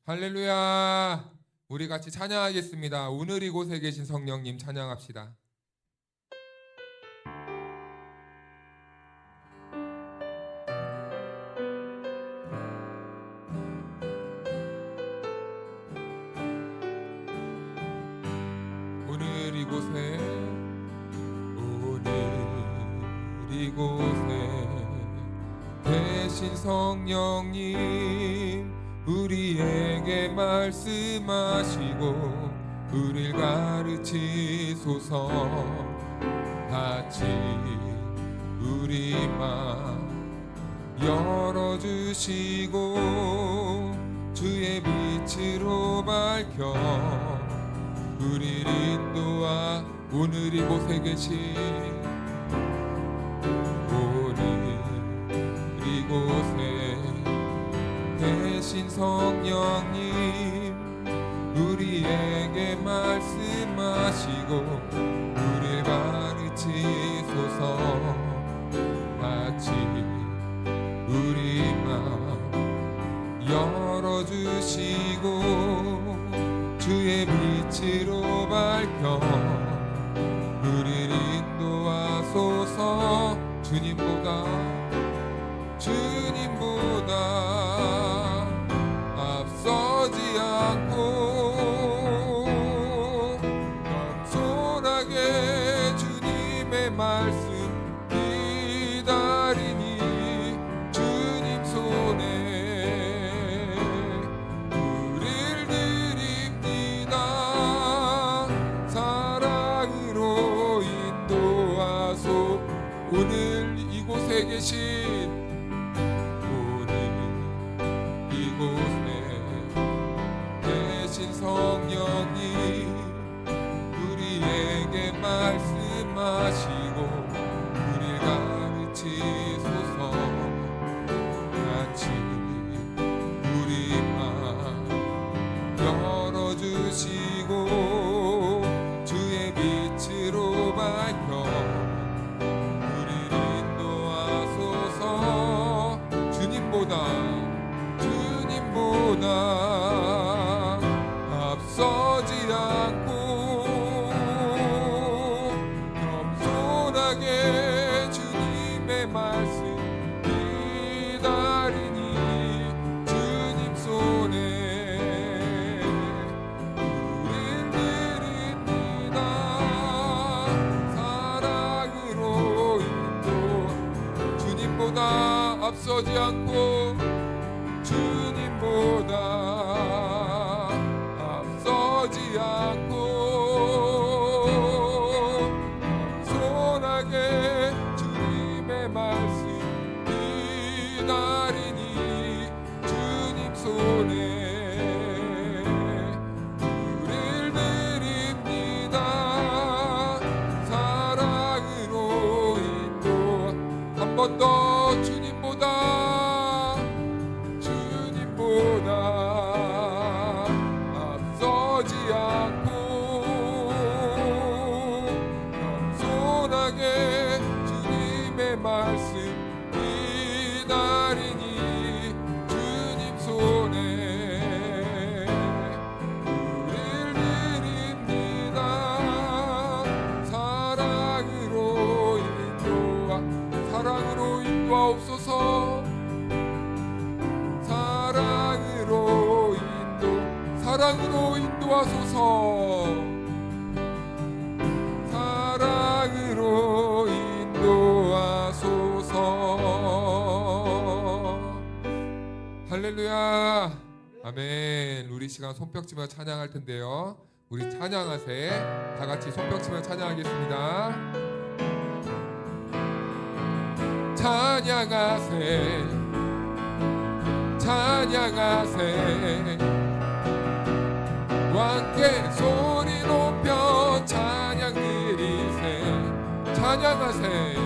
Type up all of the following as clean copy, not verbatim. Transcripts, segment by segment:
할렐루야. 우리 같이 찬양하겠습니다. 오늘 이곳에 계신 성령님 찬양합시다. 오늘 이곳에 계신 성령님 우리에게 말씀하시고 우릴 가르치소서. 같이 우리 맘 열어주시고 주의 빛으로 밝혀 우리를 인도하. 오늘 이곳에 계신 이곳에 계신 성령님 우리에게 말씀하시고 우릴 가르치소서. 같이 우리 맘 열어주시고 주의 빛으로 밝혀 우리를 인도하소서. 주님보다 앞서지 않고 겸손하게 주님의 말씀 기다리니 주님 손에 우릴 드립니다. 사랑으로 인도하소. 오늘 이곳에 계신 성령님 우리에게 말씀하시고 우릴 가르치소서. 같이 우리 맘 열어주시고 주의 빛으로 밝혀 우리를 인도하소서. 주님보다 앞서지 않고 겸손하게 주님의 말씀 기다리니 주님 손에 우릴 드립니다. 사랑으로 인도. 주님보다 앞서지 않고 주님보다 앞서지 않고 겸손하게 주님의 말씀 기다리니 주님 손에 우릴 드립니다. 사랑으로 인도. 한 번 더. 주님보다 앞서지 않고 겸손하게 주님의 말씀 기다리니 주님 손에 우릴 드립니다. 사랑으로 인도하옵소서. 사랑으로 인도하소서. 사랑으로 인도하소서. 할렐루야. 아멘. 우리 시간 손뼉치며 찬양할 텐데요. 우리 찬양하세. 다 같이 손뼉치며 찬양하겠습니다. 찬양하세. 함께 소리 높여 찬양 드리세. 찬양하세.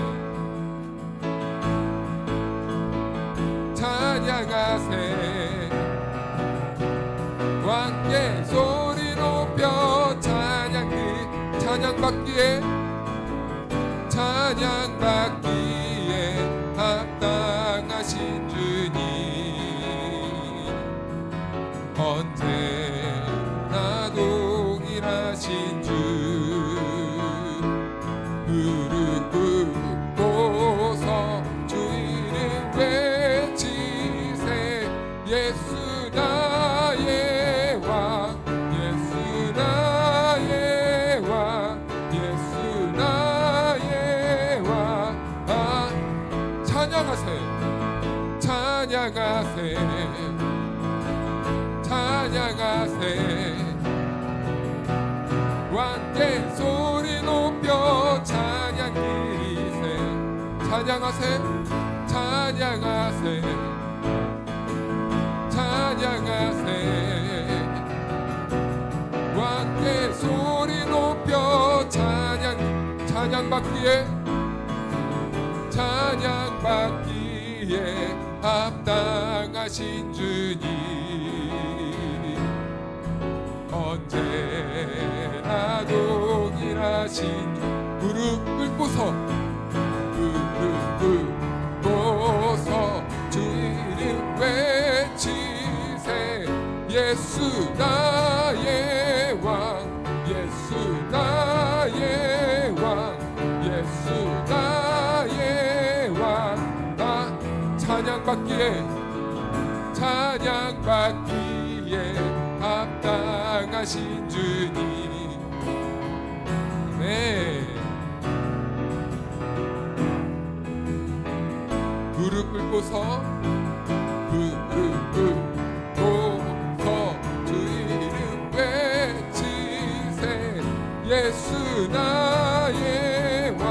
함께 소리 높여 찬양받기에 합당하신 주님 언제나 동일하신 주 무릎 꿇고서 주 이름 외치세 예수 나의 왕 예수 나의 왕 예수 나의 왕 찬양하세 찬양하세 찬양하세 왕께 소리 높여 찬양 드리세 찬양하세 찬양하세 찬양하세 왕께 소리 높여 찬양받기에 찬양받기에 합당하신 주님 언제나 동일하신 무릎 꿇고서 주 이름 외치세 예수 나의 왕 예수 나의 왕 예수 나의 왕 나 찬양받기에 합당하신 주님 네 무릎 꿇고서 주 이름 외치세 예수 나의 왕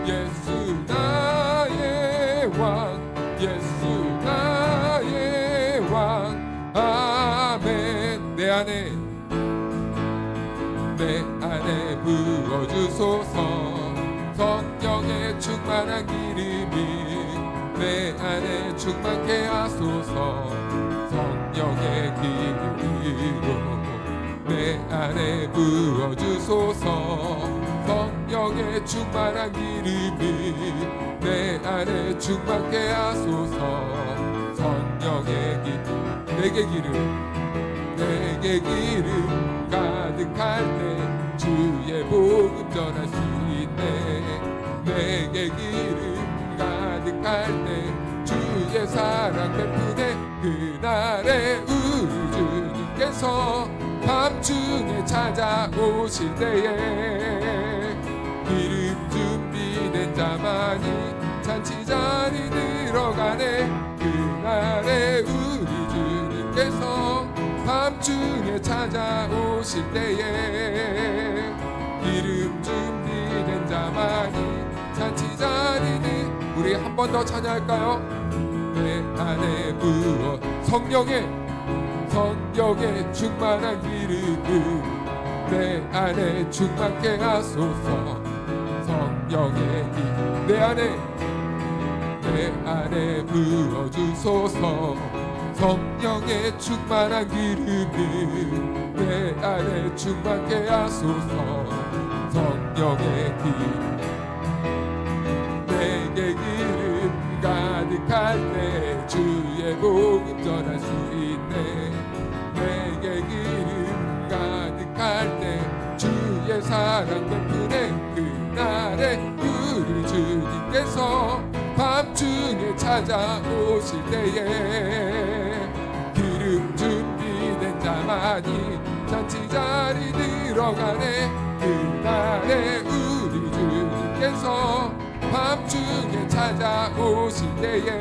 예수 나의 왕 예수 나의 왕 아멘 내 안에 부어주소서 성령의 충만한 기름이 내 안에 충만케 하소서 성령의 기름으로 내 안에 부어주소서 성령의 충만한 기름이 내 안에 충만케 하소서 성령의 기름 내게 기름 가득할 때 주의 복음 전할 수 있네 내게 기름 가득할 때 주의 사랑 베푸네 그날에 우리 주님께서 밤중에 찾아오실 때에 기름 준비된 자만이 잔치 자리 들어가네 그날에 우리 주님께서 밤중에 찾아오실 때에 기름 준비된 자만이 잔치 자리니 우리 한 번 더 찬양할까요? 내 안에 부어 성령의 충만한 기름 내 안에 충만케 하소서 성령의 기름 내 안에 부어주소서 성령의 충만한 기름이 내 안에 충만케 하소서 성령의 기름 내게 기름 가득할 때 주의 복음 전할 수 있네 내게 기름 가득할 때 주의 사랑 베푸네 그날에 우리 주님께서 밤중에 찾아오실 때에 기름 준비된 자만이 잔치 자리 들어가네 그날에 우리 주님께서 밤중에 찾아오실 때에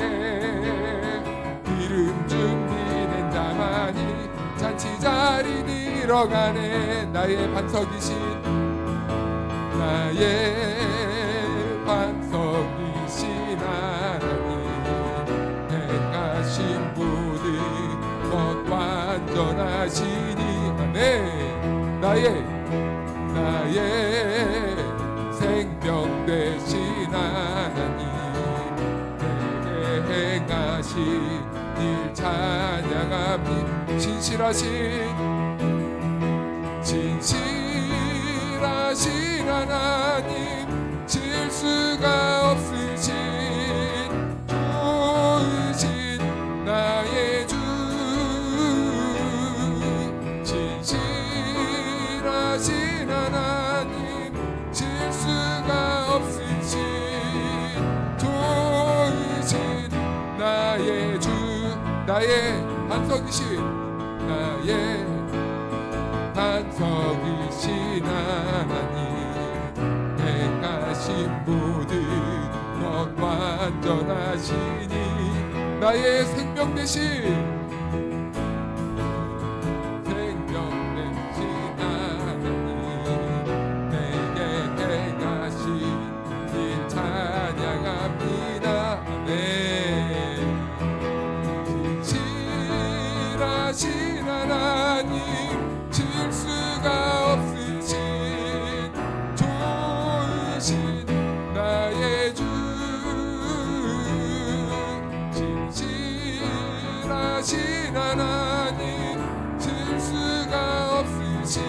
기름 준비된 자만이 잔치 자리 들어가네 나의 반석이신 하나님 행하신 모든 것 완전하시니 아멘 나의 생명 되신 하나님 내게 행하신 일 찬양합니다 진실하신 하나님 실수가 없으신 좋으신 나의 주 나의 반석이신 나의 반석이신 하나님 행하신 모든 것 완전하시니 나의 생명 되신 하나님 질 수가 없으신 좋으신 나의 주 진실하신 하나님 질 수가 없으신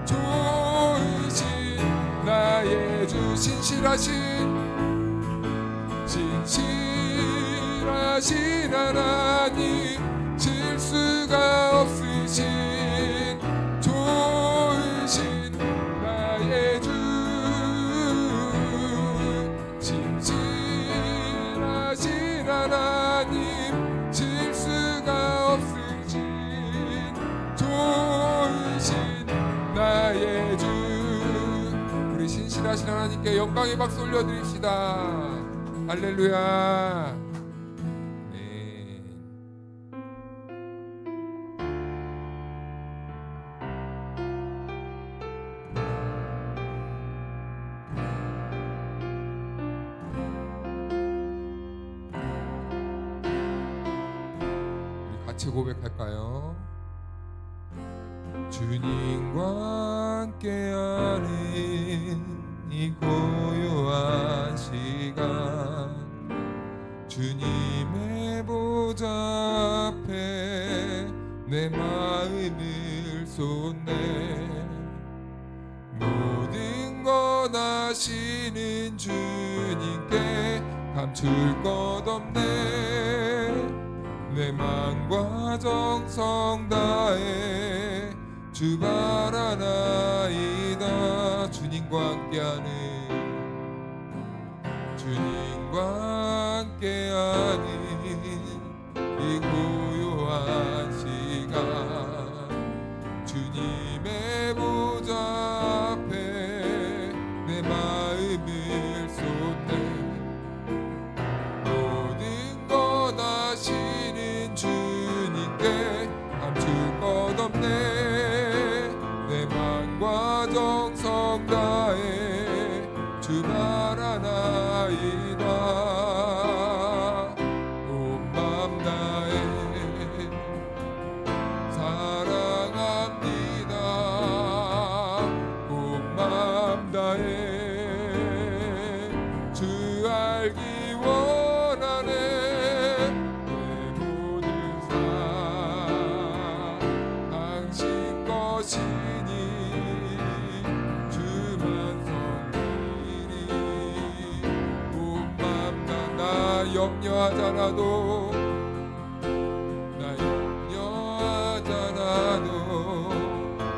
좋으신 나의 주 진실하신 하나님 질 수가 없으신 좋으신 나의 주 진실하신 하나님 질 수가 없으신 좋으신 나의 주 우리 신실하신 하나님께 영광의 박수 올려드립시다. 할렐루야. 같이 고백할까요? 주님과 함께하는 이 고요한 시간 주님의 보좌 앞에 내 마음을 쏟네 모든 것 아시는 주님께 감출 것 없네 내 맘과 정성 다해 주 바라나이다 주님과 함께하는 이 고요한 시간 주님의 보좌 앞에 내 마음을 쏟네 모든 것 아시는 주님께 감출 것 없네 내 맘과 정성 다해 주 바라나이다 온 맘 다해 사랑합니다 온 맘 다해 주 알기 원하네 내 모든 삶 당신 것이니 주만 섬기니 온 맘 다 나 염려하잖아도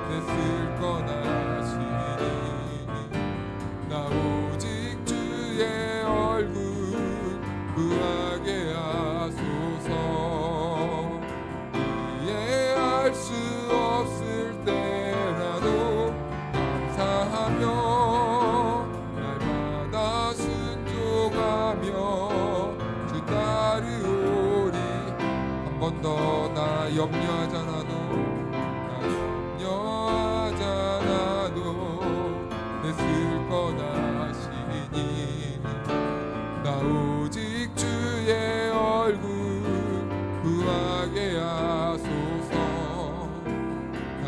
내 쓸 건 아시니 나 오직 주의 얼굴 구하게 하소서 이해할 수 없을 때라도 감사하며 날마다 순종하며 주 따르오리 한 번 더 나 염려하잖아도 내 쓸 건 아시니 나 오직 주의 얼굴 구하게 하소서 다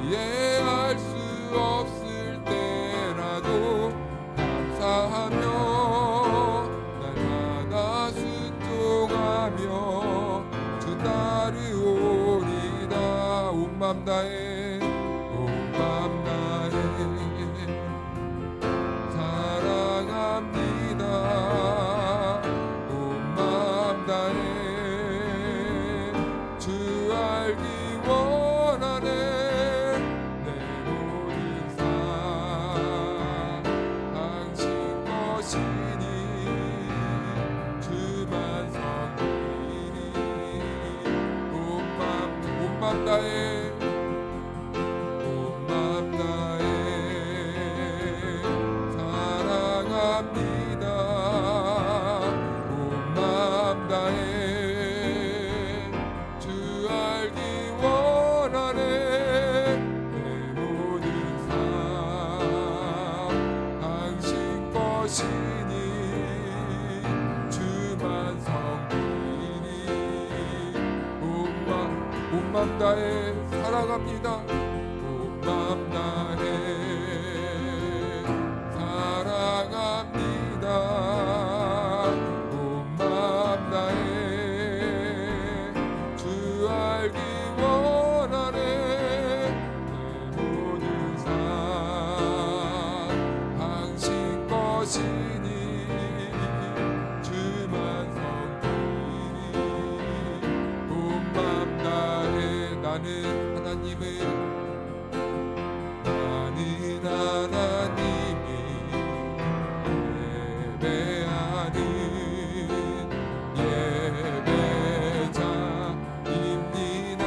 이해할 수 없을 때라도 감사하며 날마다 순종하며 주 따르오리다 온 맘 다해 사랑합니다 온 맘 다해 주 알기 원하네 내 모든 삶 당신 것이니 주만 섬기니 마음 다해 온 마음 다해 사랑합니다. 온 마음 다해 주 알기 원하네. 내 모든 삶 당신 것이니 주만 섬기니 온 마음 다해 사랑합니다. 온 마음 다해 사랑합니다. 온 마음 다해 주 알기 원하네. 내 모든 삶 당신 것이니 주만 섬기니 온 마음 다해 나는 하나님을 예배하는 예배자입니다.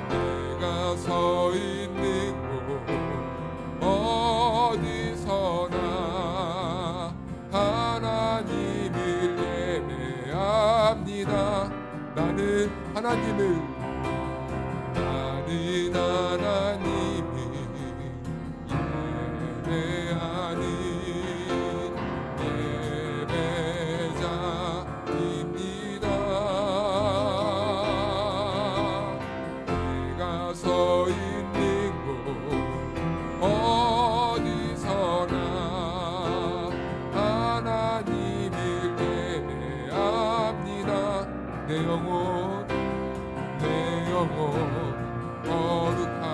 내가 서 있는 곳 어디서나 하나님을 예배합니다. 나는 하나님을 예배하는 예배자입니다. 내가 서 있는 곳 어디서나 하나님을 예배합니다. 내 영혼 거룩한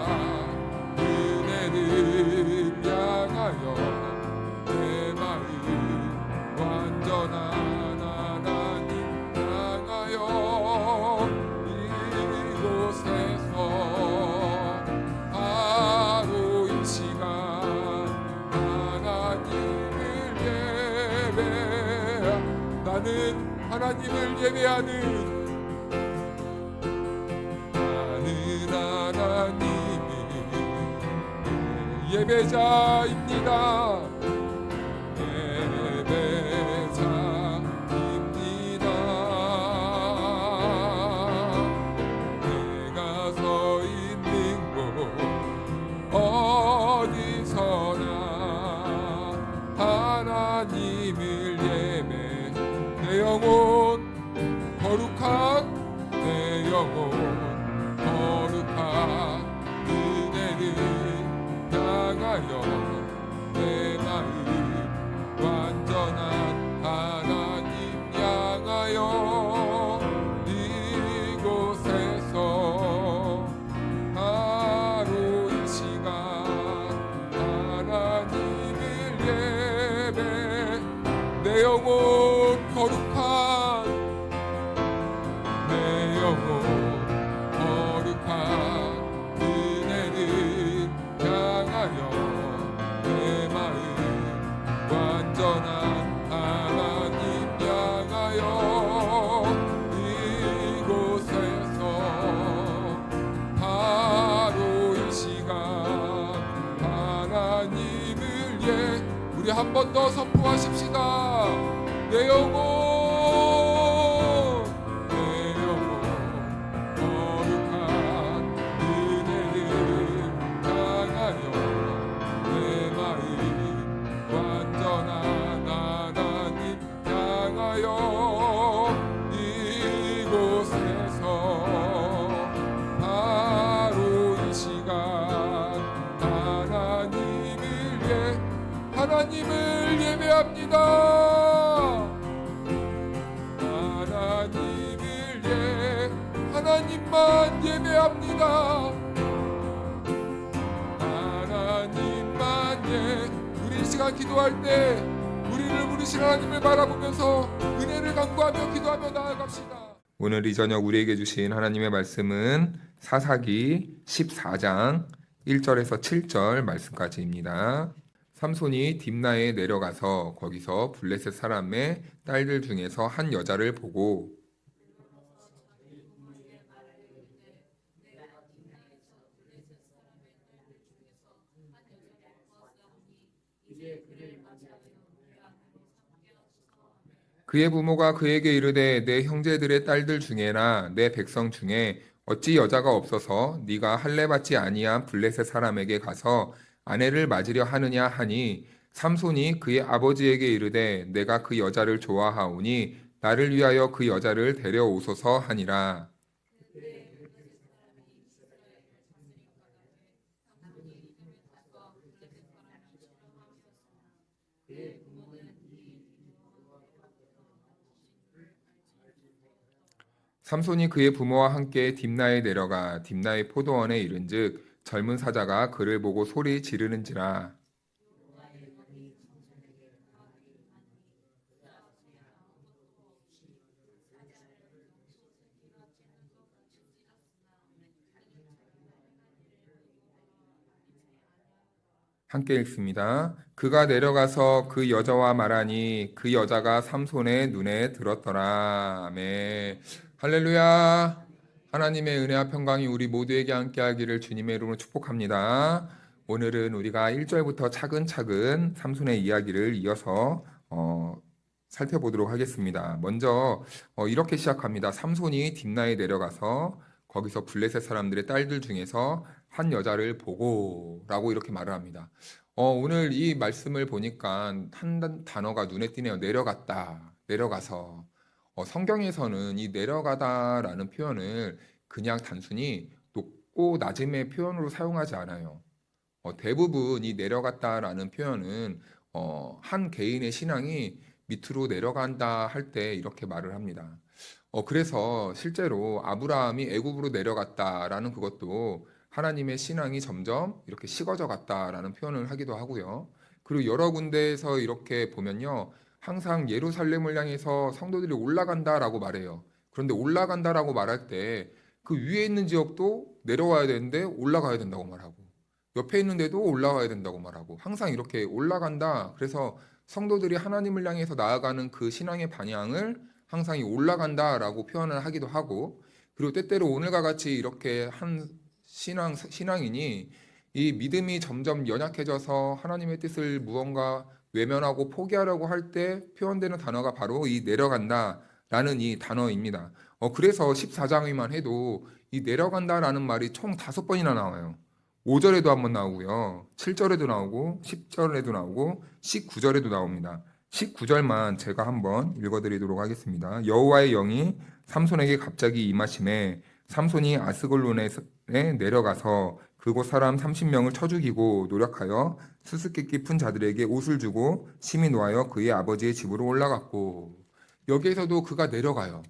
은혜를 향하여 내 마음 완전한 하나님 향하여 이곳에서 바로 이 시간 하나님을 예배해. 나는 하나님을 예배하는 예배자입니다. 예배자입니다. 내가 서 있는 곳 어디서나 하나님을 예배. 내 영혼 거룩한 내 영혼 거룩한 내 마음 완전한 하나님 향하여 이곳에서 바로 이 시간 하나님을 예배. 내 영혼 거룩한 내 영혼 거룩한 은혜를 향하여 내 마음 완전한 하나님 향하여 이곳에서 바로 이 시간 하나님을 우리 한 번 더 선포하십시다. 내 영혼 하나님을 예배합니다. 하나님만 예배합니다. 하나님만 우리 이 시간 기도할 때 우리를 부르신 하나님을 바라보면서 은혜를 간구하며 기도하며 나아갑시다. 오늘 이 저녁 우리에게 주신 하나님의 말씀은 사사기 14장 1절에서 7절 말씀까지입니다. 삼손이 딥나에 내려가서 거기서 블레셋 사람의 딸들 중에서 한 여자를 보고 그의 부모가 그에게 이르되 내 형제들의 딸들 중에나 내 백성 중에 어찌 여자가 없어서 네가 할례 받지 아니한 블레셋 사람에게 가서 아내를 맞으려 하느냐 하니 삼손이 그의 아버지에게 이르되 내가 그 여자를 좋아하오니 나를 위하여 그 여자를 데려오소서 하니라. 삼손이 그의 부모와 함께 딥나에 내려가 딥나의 포도원에 이른즉 젊은 사자가 그를 보고 소리 지르는지라. 함께 읽습니다. 그가 내려가서 그 여자와 말하니 그 여자가 삼손의 눈에 들었더라. 아멘. 할렐루야. 하나님의 은혜와 평강이 우리 모두에게 함께하기를 주님의 이름으로 축복합니다. 오늘은 우리가 1절부터 차근차근 삼손의 이야기를 이어서 살펴보도록 하겠습니다. 먼저 이렇게 시작합니다. 삼손이 딥나에 내려가서 거기서 블레셋 사람들의 딸들 중에서 한 여자를 보고라고 이렇게 말을 합니다. 오늘 이 말씀을 보니까 한 단어가 눈에 띄네요. 내려갔다, 내려가서. 성경에서는 이 내려가다라는 표현을 그냥 단순히 높고 낮음의 표현으로 사용하지 않아요. 대부분 이 내려갔다라는 표현은 한 개인의 신앙이 밑으로 내려간다 할 때 이렇게 말을 합니다. 그래서 실제로 아브라함이 애굽으로 내려갔다라는 그것도 하나님의 신앙이 점점 이렇게 식어져 갔다라는 표현을 하기도 하고요. 그리고 여러 군데에서 이렇게 보면요. 항상 예루살렘을 향해서 성도들이 올라간다라고 말해요. 그런데 올라간다라고 말할 때 그 위에 있는 지역도 내려와야 되는데 올라가야 된다고 말하고 옆에 있는데도 올라가야 된다고 말하고 항상 이렇게 올라간다. 그래서 성도들이 하나님을 향해서 나아가는 그 신앙의 방향을 항상 이 올라간다라고 표현을 하기도 하고 그리고 때때로 오늘과 같이 이렇게 한 신앙인이 이 믿음이 점점 연약해져서 하나님의 뜻을 무언가 외면하고 포기하려고 할 때 표현되는 단어가 바로 이 내려간다라는 이 단어입니다. 그래서 14장에만 해도 이 내려간다라는 말이 총 5번이나 나와요. 5절에도 한번 나오고요. 7절에도 나오고 10절에도 나오고 19절에도 나옵니다. 19절만 제가 한번 읽어드리도록 하겠습니다. 여호와의 영이 삼손에게 갑자기 임하심에 삼손이 아스글론에 내려가서 그곳 사람 30명을 쳐 죽이고 노력하여 수수께끼 깊은 자들에게 옷을 주고 심히 노하여 그의 아버지의 집으로 올라갔고 여기에서도 그가 내려가요.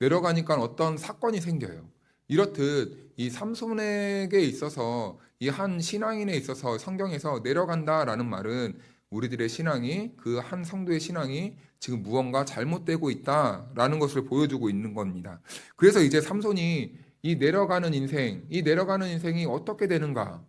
내려가니까 어떤 사건이 생겨요. 이렇듯 이 삼손에게 있어서 이 한 신앙인에 있어서 성경에서 내려간다라는 말은 우리들의 신앙이 그 한 성도의 신앙이 지금 무언가 잘못되고 있다라는 것을 보여주고 있는 겁니다. 그래서 이제 삼손이 이 내려가는 인생이 어떻게 되는가?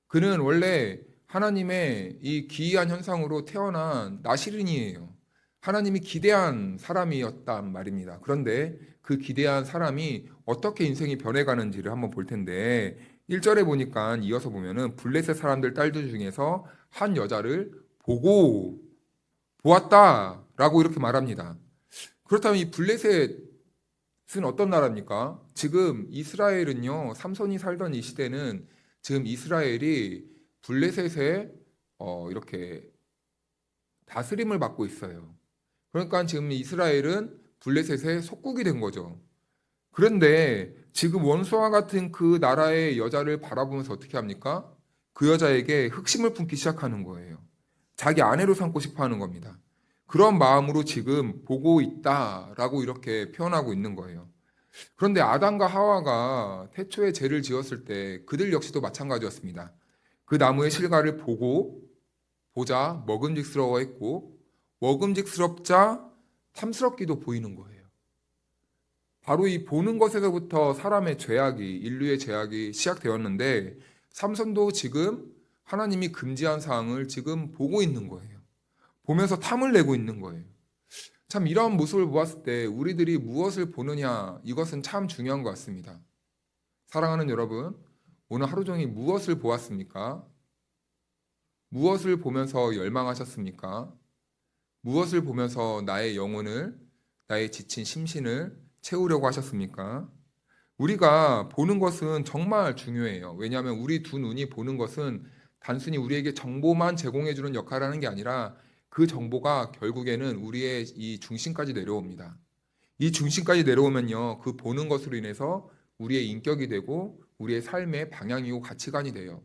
그는 원래 하나님의 이 기이한 현상으로 태어난 나시린이에요. 하나님이 기대한 사람이었단 말입니다. 그런데 그 기대한 사람이 어떻게 인생이 변해가는지를 한번 볼 텐데 1절에 보니까 이어서 보면은 블레셋 사람들 딸들 중에서 한 여자를 보고 보았다라고 이렇게 말합니다. 그렇다면 이 블레셋은 어떤 나라입니까? 지금 이스라엘은요, 삼손이 살던 이 시대는 지금 이스라엘이 블레셋에 이렇게 다스림을 받고 있어요. 그러니까 지금 이스라엘은 블레셋의 속국이 된 거죠. 그런데 지금 원수와 같은 그 나라의 여자를 바라보면서 어떻게 합니까? 그 여자에게 흑심을 품기 시작하는 거예요. 자기 아내로 삼고 싶어 하는 겁니다. 그런 마음으로 지금 보고 있다라고 이렇게 표현하고 있는 거예요. 그런데 아담과 하와가 태초에 죄를 지었을 때 그들 역시도 마찬가지였습니다. 그 나무의 실과를 보자 먹음직스러워했고 먹음직스럽자 탐스럽기도 보이는 거예요. 바로 이 보는 것에서부터 사람의 인류의 죄악이 시작되었는데 삼손도 지금 하나님이 금지한 사항을 지금 보고 있는 거예요. 보면서 탐을 내고 있는 거예요. 참 이러한 모습을 보았을 때 우리들이 무엇을 보느냐 이것은 참 중요한 것 같습니다. 사랑하는 여러분, 오늘 하루 종일 무엇을 보았습니까? 무엇을 보면서 열망하셨습니까? 무엇을 보면서 나의 영혼을, 나의 지친 심신을 채우려고 하셨습니까? 우리가 보는 것은 정말 중요해요. 왜냐하면 우리 두 눈이 보는 것은 단순히 우리에게 정보만 제공해주는 역할을 하는 게 아니라 그 정보가 결국에는 우리의 이 중심까지 내려옵니다. 이 중심까지 내려오면요, 그 보는 것으로 인해서 우리의 인격이 되고 우리의 삶의 방향이고 가치관이 돼요.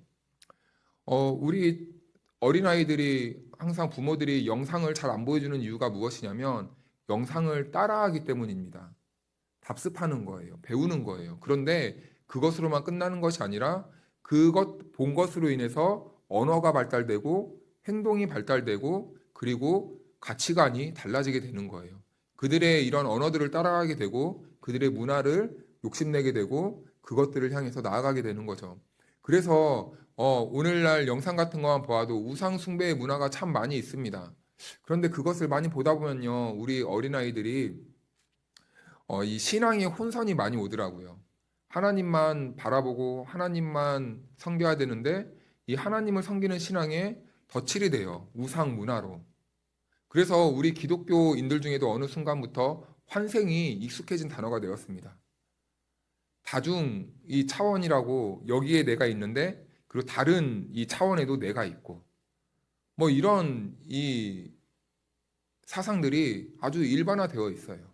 우리 어린아이들이 항상 부모들이 영상을 잘 안 보여주는 이유가 무엇이냐면 영상을 따라하기 때문입니다. 답습하는 거예요. 배우는 거예요. 그런데 그것으로만 끝나는 것이 아니라 그것 본 것으로 인해서 언어가 발달되고 행동이 발달되고 그리고 가치관이 달라지게 되는 거예요. 그들의 이런 언어들을 따라가게 되고 그들의 문화를 욕심내게 되고 그것들을 향해서 나아가게 되는 거죠. 그래서 오늘날 영상 같은 거만 보아도 우상 숭배의 문화가 참 많이 있습니다. 그런데 그것을 많이 보다 보면요, 우리 어린아이들이 이 신앙의 혼선이 많이 오더라고요. 하나님만 바라보고 하나님만 섬겨야 되는데 이 하나님을 섬기는 신앙에 덧칠이 돼요. 우상 문화로. 그래서 우리 기독교인들 중에도 어느 순간부터 환생이 익숙해진 단어가 되었습니다. 다중 이 차원이라고 여기에 내가 있는데 그리고 다른 이 차원에도 내가 있고 뭐 이런 이 사상들이 아주 일반화되어 있어요.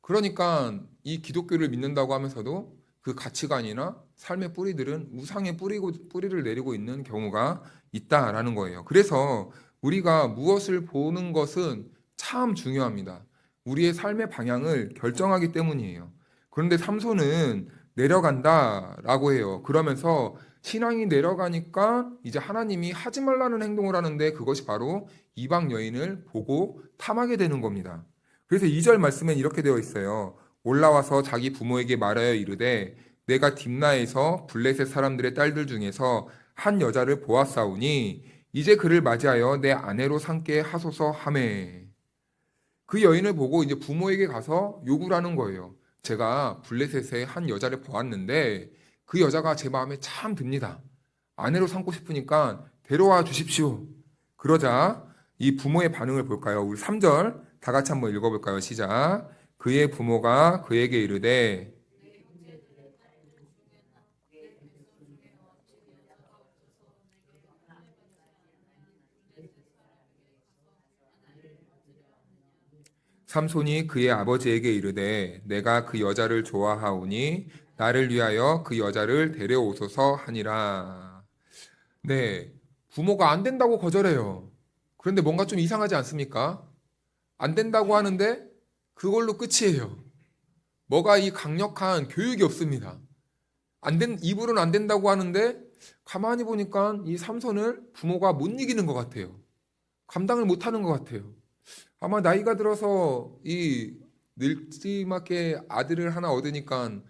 그러니까 이 기독교를 믿는다고 하면서도 그 가치관이나 삶의 뿌리들은 우상의 뿌리를 내리고 있는 경우가 있다라는 거예요. 그래서 우리가 무엇을 보는 것은 참 중요합니다. 우리의 삶의 방향을 결정하기 때문이에요. 그런데 삼손은 내려간다라고 해요. 그러면서 신앙이 내려가니까 이제 하나님이 하지 말라는 행동을 하는데 그것이 바로 이방 여인을 보고 탐하게 되는 겁니다. 그래서 2절 말씀엔 이렇게 되어 있어요. 올라와서 자기 부모에게 말하여 이르되 내가 딥나에서 블레셋 사람들의 딸들 중에서 한 여자를 보았사오니 이제 그를 맞이하여 내 아내로 삼게 하소서 하매. 그 여인을 보고 이제 부모에게 가서 요구를 하는 거예요. 제가 블레셋의 한 여자를 보았는데 그 여자가 제 마음에 참 듭니다. 아내로 삼고 싶으니까 데려와 주십시오. 그러자 이 부모의 반응을 볼까요? 우리 3절 다 같이 한번 읽어볼까요? 시작. 그의 부모가 그에게 이르되 삼손이 그의 아버지에게 이르되 내가 그 여자를 좋아하오니 나를 위하여 그 여자를 데려오소서 하니라. 네, 부모가 안 된다고 거절해요. 그런데 뭔가 좀 이상하지 않습니까? 안 된다고 하는데 그걸로 끝이에요. 뭐가 이 강력한 교육이 없습니다. 입으로는 안 된다고 하는데 가만히 보니까 이 삼손을 부모가 못 이기는 것 같아요. 감당을 못 하는 것 같아요. 아마 나이가 들어서 이 늙지막게 아들을 하나 얻으니까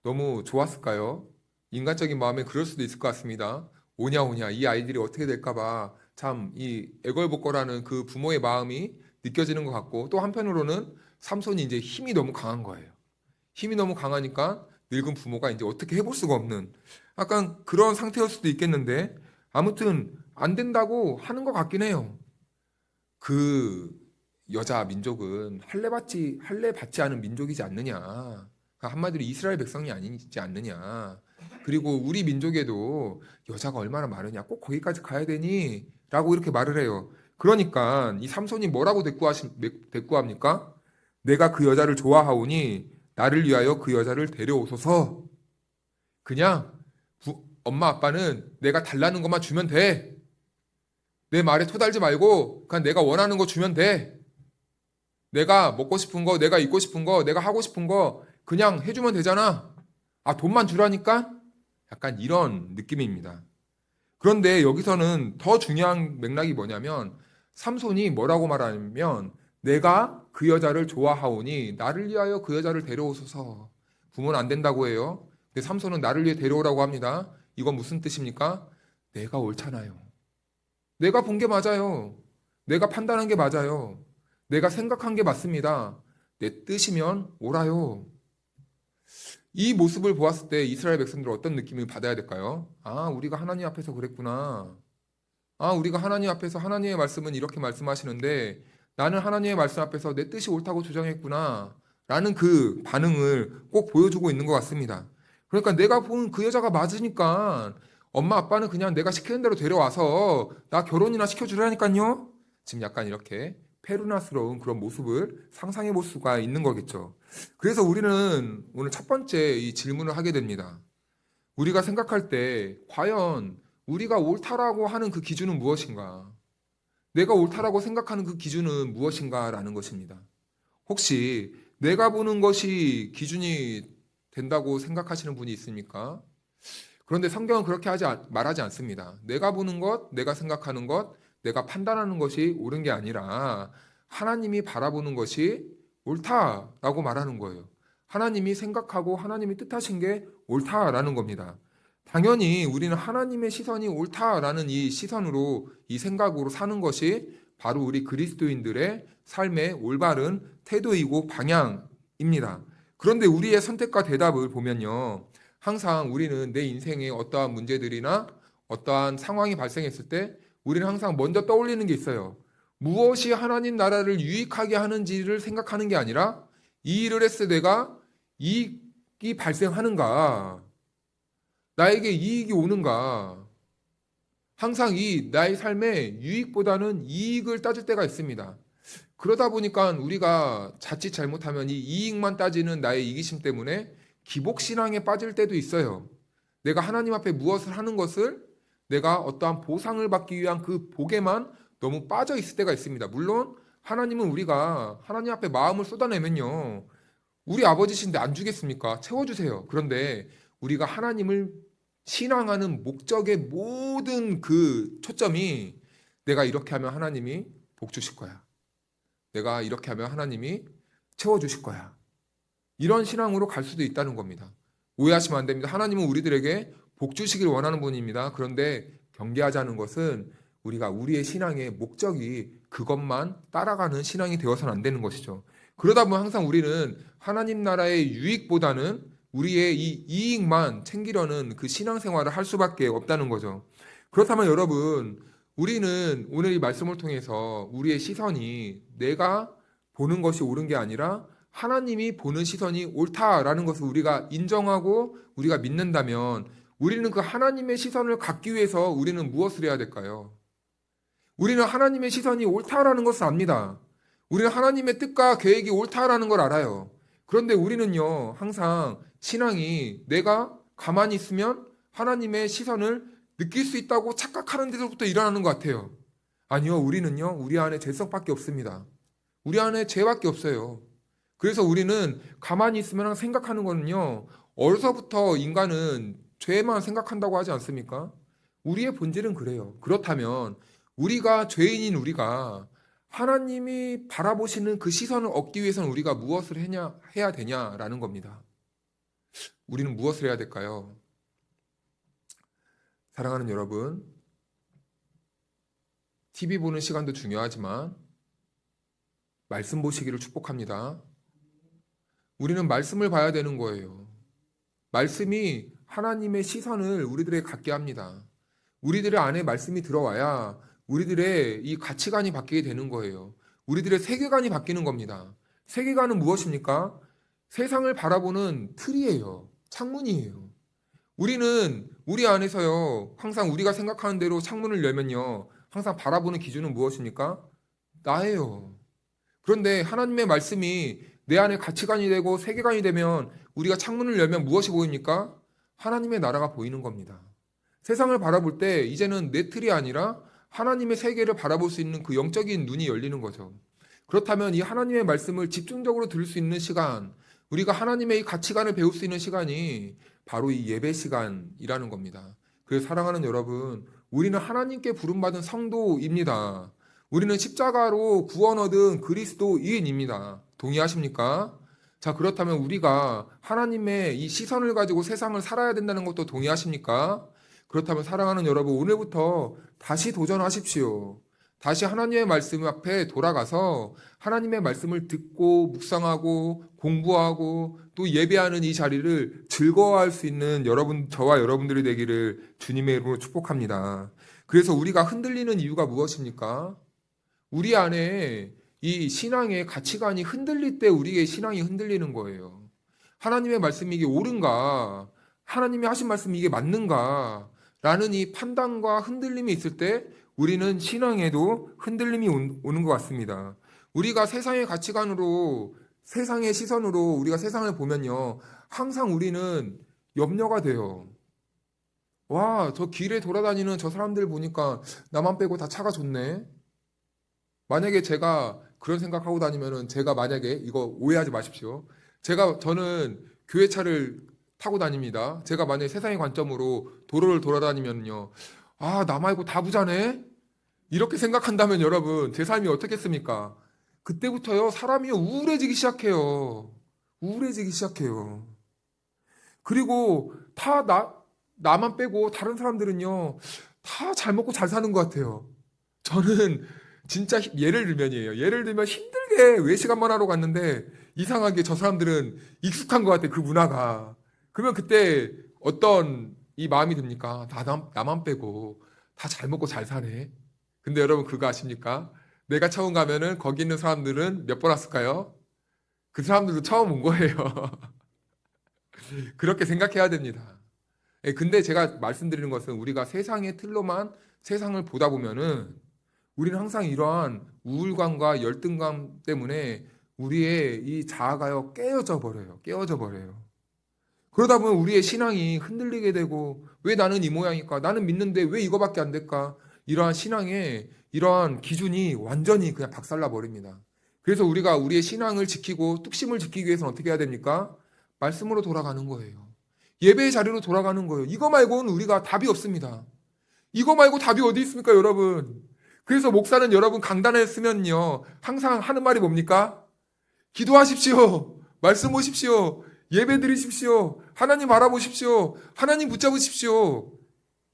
너무 좋았을까요? 인간적인 마음에 그럴 수도 있을 것 같습니다. 오냐 오냐 이 아이들이 어떻게 될까 봐 참 이 애걸복걸하는 그 부모의 마음이 느껴지는 것 같고 또 한편으로는 삼손이 이제 힘이 너무 강한 거예요. 힘이 너무 강하니까 늙은 부모가 이제 어떻게 해볼 수가 없는 약간 그런 상태일 수도 있겠는데 아무튼 안 된다고 하는 것 같긴 해요. 그 여자 민족은 할례 받지 않은 민족이지 않느냐. 그러니까 한마디로 이스라엘 백성이 아니지 않느냐. 그리고 우리 민족에도 여자가 얼마나 많으냐. 꼭 거기까지 가야 되니? 라고 이렇게 말을 해요. 그러니까 이 삼손이 뭐라고 대꾸합니까? 내가 그 여자를 좋아하오니 나를 위하여 그 여자를 데려오소서. 그냥 엄마 아빠는 내가 달라는 것만 주면 돼. 내 말에 토달지 말고 그냥 내가 원하는 거 주면 돼. 내가 먹고 싶은 거, 내가 입고 싶은 거, 내가 하고 싶은 거 그냥 해주면 되잖아. 아, 돈만 주라니까? 약간 이런 느낌입니다. 그런데 여기서는 더 중요한 맥락이 뭐냐면 삼손이 뭐라고 말하냐면 내가 그 여자를 좋아하오니 나를 위하여 그 여자를 데려오소서. 부모는 안 된다고 해요. 근데 삼손은 나를 위해 데려오라고 합니다. 이건 무슨 뜻입니까? 내가 옳잖아요. 내가 본 게 맞아요. 내가 판단한 게 맞아요. 내가 생각한 게 맞습니다. 내 뜻이면 옳아요. 이 모습을 보았을 때 이스라엘 백성들은 어떤 느낌을 받아야 될까요? 아, 우리가 하나님 앞에서 그랬구나. 우리가 하나님 앞에서 하나님의 말씀은 이렇게 말씀하시는데 나는 하나님의 말씀 앞에서 내 뜻이 옳다고 주장했구나 라는 그 반응을 꼭 보여주고 있는 것 같습니다. 그러니까 내가 본 그 여자가 맞으니까 엄마 아빠는 그냥 내가 시키는 대로 데려와서 나 결혼이나 시켜주라니까요. 지금 약간 이렇게 페루나스러운 그런 모습을 상상해 볼 수가 있는 거겠죠. 그래서 우리는 오늘 첫 번째 이 질문을 하게 됩니다. 우리가 생각할 때 과연 우리가 옳다라고 하는 그 기준은 무엇인가? 내가 옳다라고 생각하는 그 기준은 무엇인가라는 것입니다. 혹시 내가 보는 것이 기준이 된다고 생각하시는 분이 있습니까? 그런데 성경은 그렇게 말하지 않습니다. 내가 보는 것, 내가 생각하는 것, 내가 판단하는 것이 옳은 게 아니라 하나님이 바라보는 것이 옳다라고 말하는 거예요. 하나님이 생각하고 하나님이 뜻하신 게 옳다라는 겁니다. 당연히 우리는 하나님의 시선이 옳다라는 이 시선으로 이 생각으로 사는 것이 바로 우리 그리스도인들의 삶의 올바른 태도이고 방향입니다. 그런데 우리의 선택과 대답을 보면요. 항상 우리는 내 인생에 어떠한 문제들이나 어떠한 상황이 발생했을 때 우리는 항상 먼저 떠올리는 게 있어요. 무엇이 하나님 나라를 유익하게 하는지를 생각하는 게 아니라 이 일을 했을 때 내가 이익이 발생하는가? 나에게 이익이 오는가? 항상 이 나의 삶에 유익보다는 이익을 따질 때가 있습니다. 그러다 보니까 우리가 자칫 잘못하면 이 이익만 따지는 나의 이기심 때문에 기복신앙에 빠질 때도 있어요. 내가 하나님 앞에 무엇을 하는 것을 내가 어떠한 보상을 받기 위한 그 복에만 너무 빠져 있을 때가 있습니다. 물론 하나님은 우리가 하나님 앞에 마음을 쏟아내면요. 우리 아버지신데 안 주겠습니까? 채워주세요. 그런데 우리가 하나님을 신앙하는 목적의 모든 그 초점이 내가 이렇게 하면 하나님이 복 주실 거야. 내가 이렇게 하면 하나님이 채워주실 거야. 이런 신앙으로 갈 수도 있다는 겁니다. 오해하시면 안 됩니다. 하나님은 우리들에게 복 주시길 원하는 분입니다. 그런데 경계하자는 것은 우리가 우리의 신앙의 목적이 그것만 따라가는 신앙이 되어서는 안 되는 것이죠. 그러다 보면 항상 우리는 하나님 나라의 유익보다는 우리의 이 이익만 챙기려는 그 신앙생활을 할 수밖에 없다는 거죠. 그렇다면 여러분, 우리는 오늘 이 말씀을 통해서 우리의 시선이 내가 보는 것이 옳은 게 아니라 하나님이 보는 시선이 옳다라는 것을 우리가 인정하고 우리가 믿는다면 우리는 그 하나님의 시선을 갖기 위해서 우리는 무엇을 해야 될까요? 우리는 하나님의 시선이 옳다라는 것을 압니다. 우리는 하나님의 뜻과 계획이 옳다라는 걸 알아요. 그런데 우리는요, 항상 신앙이 내가 가만히 있으면 하나님의 시선을 느낄 수 있다고 착각하는 데서부터 일어나는 것 같아요. 아니요, 우리는요, 우리 안에 죄성밖에 없습니다. 우리 안에 죄밖에 없어요. 그래서 우리는 가만히 있으면 생각하는 거는요, 어려서부터 인간은 죄만 생각한다고 하지 않습니까? 우리의 본질은 그래요. 그렇다면 우리가 죄인인 우리가 하나님이 바라보시는 그 시선을 얻기 위해서는 우리가 무엇을 해야 되냐라는 겁니다. 우리는 무엇을 해야 될까요? 사랑하는 여러분, TV 보는 시간도 중요하지만 말씀 보시기를 축복합니다. 우리는 말씀을 봐야 되는 거예요. 말씀이 하나님의 시선을 우리들에게 갖게 합니다. 우리들의 안에 말씀이 들어와야 우리들의 이 가치관이 바뀌게 되는 거예요. 우리들의 세계관이 바뀌는 겁니다. 세계관은 무엇입니까? 세상을 바라보는 틀이에요. 창문이에요. 우리는 우리 안에서요, 항상 우리가 생각하는 대로 창문을 열면요, 항상 바라보는 기준은 무엇입니까? 나예요. 그런데 하나님의 말씀이 내 안에 가치관이 되고 세계관이 되면 우리가 창문을 열면 무엇이 보입니까? 하나님의 나라가 보이는 겁니다. 세상을 바라볼 때 이제는 내 틀이 아니라 하나님의 세계를 바라볼 수 있는 그 영적인 눈이 열리는 거죠. 그렇다면 이 하나님의 말씀을 집중적으로 들을 수 있는 시간, 우리가 하나님의 이 가치관을 배울 수 있는 시간이 바로 이 예배 시간이라는 겁니다. 그래서 사랑하는 여러분, 우리는 하나님께 부름받은 성도입니다. 우리는 십자가로 구원 얻은 그리스도인입니다. 동의하십니까? 자, 그렇다면 우리가 하나님의 이 시선을 가지고 세상을 살아야 된다는 것도 동의하십니까? 그렇다면 사랑하는 여러분, 오늘부터 다시 도전하십시오. 다시 하나님의 말씀 앞에 돌아가서 하나님의 말씀을 듣고 묵상하고 공부하고 또 예배하는 이 자리를 즐거워할 수 있는 저와 여러분들이 되기를 주님의 이름으로 축복합니다. 그래서 우리가 흔들리는 이유가 무엇입니까? 우리 안에 이 신앙의 가치관이 흔들릴 때 우리의 신앙이 흔들리는 거예요. 하나님의 말씀이 이게 옳은가? 하나님이 하신 말씀이 이게 맞는가? 라는 이 판단과 흔들림이 있을 때 우리는 신앙에도 흔들림이 오는 것 같습니다. 우리가 세상의 가치관으로, 세상의 시선으로 우리가 세상을 보면요. 항상 우리는 염려가 돼요. 와, 저 길에 돌아다니는 저 사람들 보니까 나만 빼고 다 차가 좋네. 만약에 제가 그런 생각하고 다니면은 제가 만약에 이거 오해하지 마십시오. 저는 교회 차를 타고 다닙니다. 제가 만약에 세상의 관점으로 도로를 돌아다니면요. 아, 나 말고 다 부자네? 이렇게 생각한다면 여러분, 제 삶이 어떻겠습니까? 그때부터요, 사람이 우울해지기 시작해요. 우울해지기 시작해요. 그리고 나만 빼고 다른 사람들은요, 다 잘 먹고 잘 사는 것 같아요. 저는 진짜 예를 들면 힘들게 외식 한번 하러 갔는데 이상하게 저 사람들은 익숙한 것 같아요. 그 문화가. 그러면 그때 어떤 이 마음이 듭니까? 나만 빼고 다 잘 먹고 잘 사네. 근데 여러분 그거 아십니까? 내가 처음 가면은 거기 있는 사람들은 몇 번 왔을까요? 그 사람들도 처음 온 거예요. 그렇게 생각해야 됩니다. 예, 근데 제가 말씀드리는 것은 우리가 세상의 틀로만 세상을 보다 보면은 우리는 항상 이러한 우울감과 열등감 때문에 우리의 이 자아가요 깨어져 버려요. 깨어져 버려요. 그러다 보면 우리의 신앙이 흔들리게 되고 왜 나는 이 모양일까? 나는 믿는데 왜 이거밖에 안 될까? 이러한 신앙의 이러한 기준이 완전히 그냥 박살나 버립니다. 그래서 우리가 우리의 신앙을 지키고 뚝심을 지키기 위해서는 어떻게 해야 됩니까? 말씀으로 돌아가는 거예요. 예배의 자리로 돌아가는 거예요. 이거 말고는 우리가 답이 없습니다. 이거 말고 답이 어디 있습니까, 여러분? 그래서 목사는 여러분 강단에 쓰면요. 항상 하는 말이 뭡니까? 기도하십시오. 말씀 보십시오. 예배 드리십시오. 하나님 바라보십시오. 하나님 붙잡으십시오.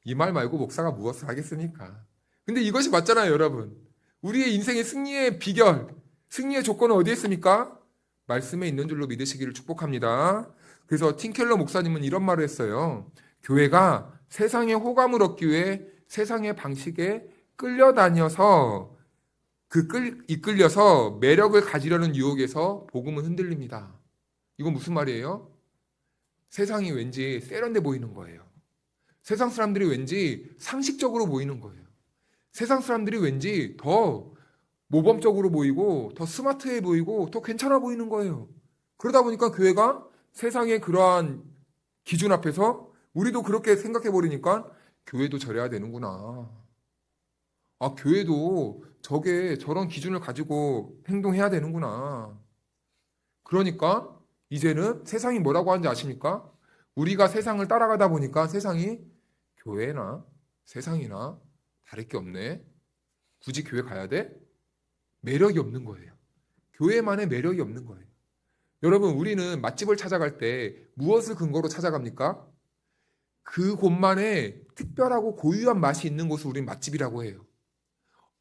이 말 말고 목사가 무엇을 하겠습니까? 근데 이것이 맞잖아요, 여러분. 우리의 인생의 승리의 비결, 승리의 조건은 어디에 있습니까? 말씀에 있는 줄로 믿으시기를 축복합니다. 그래서 팀켈러 목사님은 이런 말을 했어요. 교회가 세상의 호감을 얻기 위해 세상의 방식에 끌려다녀서 이끌려서 매력을 가지려는 유혹에서 복음은 흔들립니다. 이건 무슨 말이에요? 세상이 왠지 세련돼 보이는 거예요. 세상 사람들이 왠지 상식적으로 보이는 거예요. 세상 사람들이 왠지 더 모범적으로 보이고 더 스마트해 보이고 더 괜찮아 보이는 거예요. 그러다 보니까 교회가 세상의 그러한 기준 앞에서 우리도 그렇게 생각해 버리니까 교회도 저래야 되는구나. 아, 교회도 저런 기준을 가지고 행동해야 되는구나. 그러니까 이제는 세상이 뭐라고 하는지 아십니까? 우리가 세상을 따라가다 보니까 세상이 교회나 세상이나 다를 게 없네. 굳이 교회 가야 돼? 매력이 없는 거예요. 교회만의 매력이 없는 거예요. 여러분, 우리는 맛집을 찾아갈 때 무엇을 근거로 찾아갑니까? 그 곳만의 특별하고 고유한 맛이 있는 곳을 우리는 맛집이라고 해요.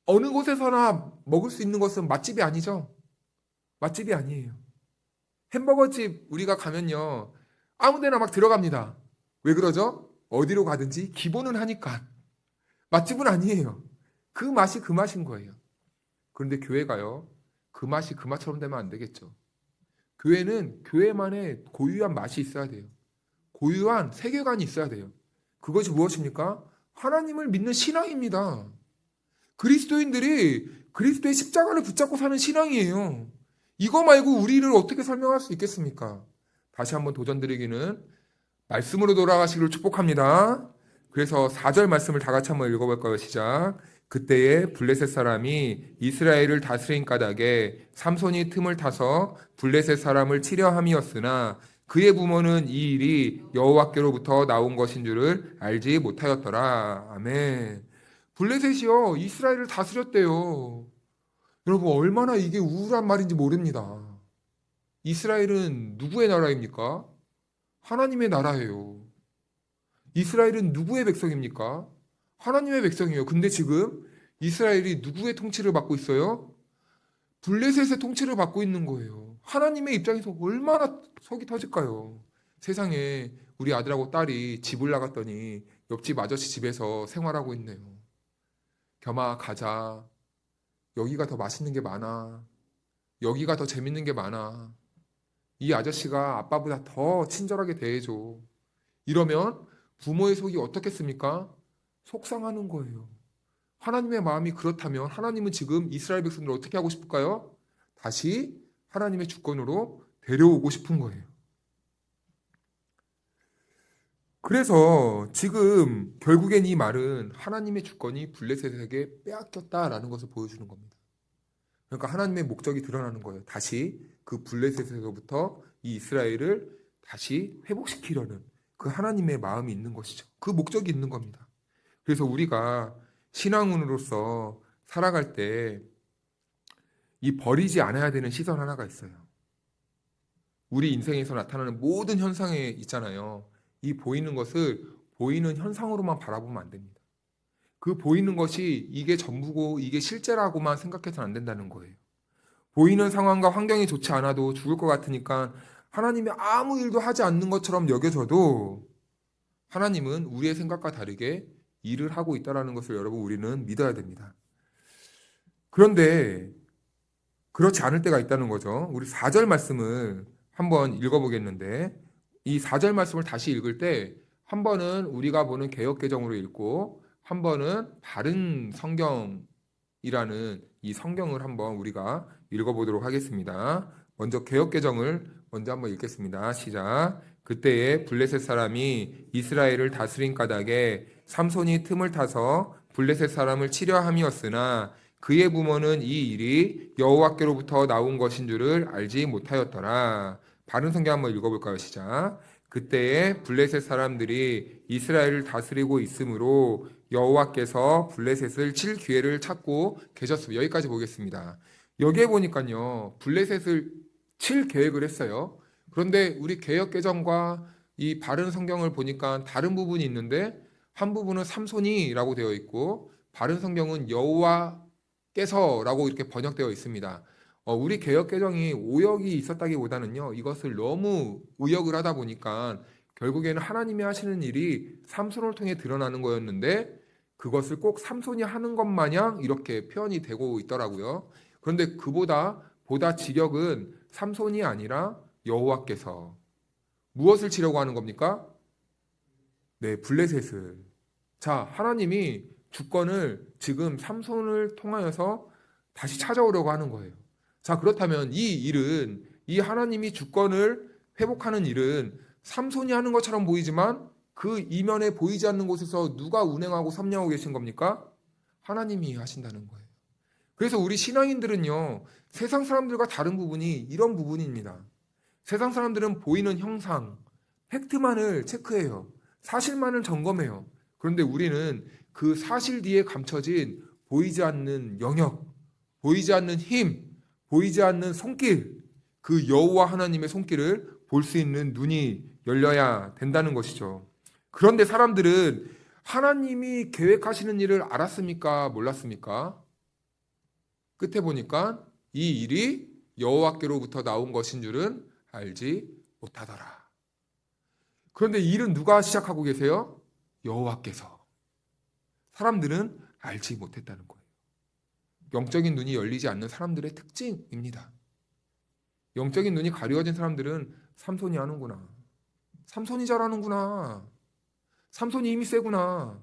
어느 곳에서나 먹을 수 있는 것은 맛집이 아니죠. 맛집이 아니에요. 햄버거집 우리가 가면요. 아무 데나 막 들어갑니다. 왜 그러죠? 어디로 가든지 기본은 하니까. 맛집은 아니에요. 그 맛이 그 맛인 거예요. 그런데 교회가요. 그 맛이 그 맛처럼 되면 안 되겠죠. 교회는 교회만의 고유한 맛이 있어야 돼요. 고유한 세계관이 있어야 돼요. 그것이 무엇입니까? 하나님을 믿는 신앙입니다. 그리스도인들이 그리스도의 십자가를 붙잡고 사는 신앙이에요. 이거 말고 우리를 어떻게 설명할 수 있겠습니까? 다시 한번 도전드리기는 말씀으로 돌아가시기를 축복합니다. 그래서 4절 말씀을 다 같이 한번 읽어볼까요? 시작. 그때에 블레셋 사람이 이스라엘을 다스린 까닭에 삼손이 틈을 타서 블레셋 사람을 치려 함이었으나 그의 부모는 이 일이 여호와께로부터 나온 것인 줄을 알지 못하였더라. 아멘. 블레셋이요 이스라엘을 다스렸대요. 여러분 얼마나 이게 우울한 말인지 모릅니다. 이스라엘은 누구의 나라입니까? 하나님의 나라예요. 이스라엘은 누구의 백성입니까? 하나님의 백성이에요. 근데 지금 이스라엘이 누구의 통치를 받고 있어요? 블레셋의 통치를 받고 있는 거예요. 하나님의 입장에서 얼마나 속이 터질까요? 세상에 우리 아들하고 딸이 집을 나갔더니 옆집 아저씨 집에서 생활하고 있네요. 겸아 가자. 여기가 더 맛있는 게 많아. 여기가 더 재밌는 게 많아. 이 아저씨가 아빠보다 더 친절하게 대해줘. 이러면 부모의 속이 어떻겠습니까? 속상하는 거예요. 하나님의 마음이 그렇다면 하나님은 지금 이스라엘 백성들을 어떻게 하고 싶을까요? 다시 하나님의 주권으로 데려오고 싶은 거예요. 그래서 지금 결국엔 이 말은 하나님의 주권이 블레셋에게 빼앗겼다라는 것을 보여주는 겁니다. 그러니까 하나님의 목적이 드러나는 거예요. 다시 그 블레셋에서부터 이 이스라엘을 다시 회복시키려는 그 하나님의 마음이 있는 것이죠. 그 목적이 있는 겁니다. 그래서 우리가 신앙인으로서 살아갈 때 이 버리지 않아야 되는 시선 하나가 있어요. 우리 인생에서 나타나는 모든 현상에 있잖아요. 이 보이는 것을 보이는 현상으로만 바라보면 안 됩니다. 그 보이는 것이 이게 전부고 이게 실제라고만 생각해서는 안 된다는 거예요. 보이는 상황과 환경이 좋지 않아도 죽을 것 같으니까 하나님이 아무 일도 하지 않는 것처럼 여겨져도 하나님은 우리의 생각과 다르게 일을 하고 있다는 것을 여러분 우리는 믿어야 됩니다. 그런데 그렇지 않을 때가 있다는 거죠. 우리 4절 말씀을 한번 읽어보겠는데 이 4절 말씀을 다시 읽을 때 한 번은 우리가 보는 개역개정으로 읽고 한 번은 바른 성경이라는 이 성경을 한번 우리가 읽어보도록 하겠습니다. 먼저 개역개정을 먼저 한번 읽겠습니다. 시작. 그때에 블레셋 사람이 이스라엘을 다스린 까닭에 삼손이 틈을 타서 블레셋 사람을 치려 함이었으나 그의 부모는 이 일이 여호와께로부터 나온 것인 줄을 알지 못하였더라. 바른 성경 한번 읽어볼까요? 시작. 그때에 블레셋 사람들이 이스라엘을 다스리고 있으므로 여호와께서 블레셋을 칠 기회를 찾고 계셨습니다. 여기까지 보겠습니다. 여기에 보니까요, 블레셋을 칠 계획을 했어요. 그런데 우리 개역개정과 이 바른 성경을 보니까 다른 부분이 있는데 한 부분은 삼손이라고 되어 있고 바른 성경은 여호와께서라고 이렇게 번역되어 있습니다. 우리 개역개정이 오역이 있었다기보다는요, 이것을 너무 의역을 하다 보니까 결국에는 하나님이 하시는 일이 삼손을 통해 드러나는 거였는데 그것을 꼭 삼손이 하는 것 마냥 이렇게 표현이 되고 있더라고요. 그런데 보다 직역은 삼손이 아니라 여호와께서 무엇을 치려고 하는 겁니까? 네, 블레셋을. 자, 하나님이 주권을 지금 삼손을 통하여서 다시 찾아오려고 하는 거예요. 자, 그렇다면 이 하나님이 주권을 회복하는 일은 삼손이 하는 것처럼 보이지만 그 이면에 보이지 않는 곳에서 누가 운행하고 섭리하고 계신 겁니까? 하나님이 하신다는 거예요. 그래서 우리 신앙인들은요, 세상 사람들과 다른 부분이 이런 부분입니다. 세상 사람들은 보이는 형상, 팩트만을 체크해요. 사실만을 점검해요. 그런데 우리는 그 사실 뒤에 감춰진 보이지 않는 영역, 보이지 않는 힘, 보이지 않는 손길, 그 여호와 하나님의 손길을 볼 수 있는 눈이 열려야 된다는 것이죠. 그런데 사람들은 하나님이 계획하시는 일을 알았습니까? 몰랐습니까? 끝에 보니까 이 일이 여호와께로부터 나온 것인 줄은 알지 못하더라. 그런데 이 일은 누가 시작하고 계세요? 여호와께서. 사람들은 알지 못했다는 거예요. 영적인 눈이 열리지 않는 사람들의 특징입니다. 영적인 눈이 가려진 사람들은 삼손이 하는구나. 삼손이 잘하는구나. 삼손이 힘이 세구나.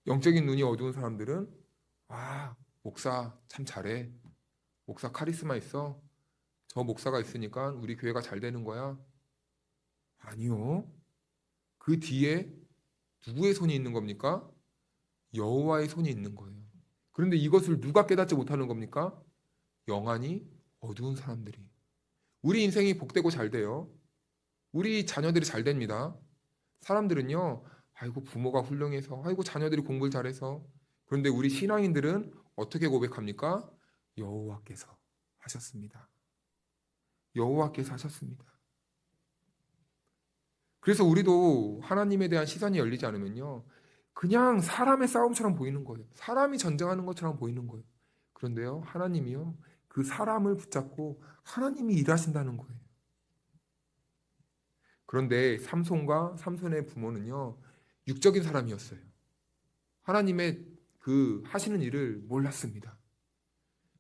영적인 눈이 어두운 사람들은 목사 참 잘해. 목사 카리스마 있어. 저 목사가 있으니까 우리 교회가 잘 되는 거야. 아니요. 그 뒤에 누구의 손이 있는 겁니까? 여호와의 손이 있는 거예요. 그런데 이것을 누가 깨닫지 못하는 겁니까? 영안이 어두운 사람들이. 우리 인생이 복되고 잘 돼요. 우리 자녀들이 잘 됩니다. 사람들은요, 아이고 부모가 훌륭해서, 아이고 자녀들이 공부를 잘해서. 그런데 우리 신앙인들은 어떻게 고백합니까? 여호와께서 하셨습니다. 여호와께서 하셨습니다. 그래서 우리도 하나님에 대한 시선이 열리지 않으면요, 그냥 사람의 싸움처럼 보이는 거예요. 사람이 전쟁하는 것처럼 보이는 거예요. 그런데요, 하나님이요, 그 사람을 붙잡고 하나님이 일하신다는 거예요. 그런데 삼손과 삼손의 부모는요, 육적인 사람이었어요. 하나님의 그 하시는 일을 몰랐습니다.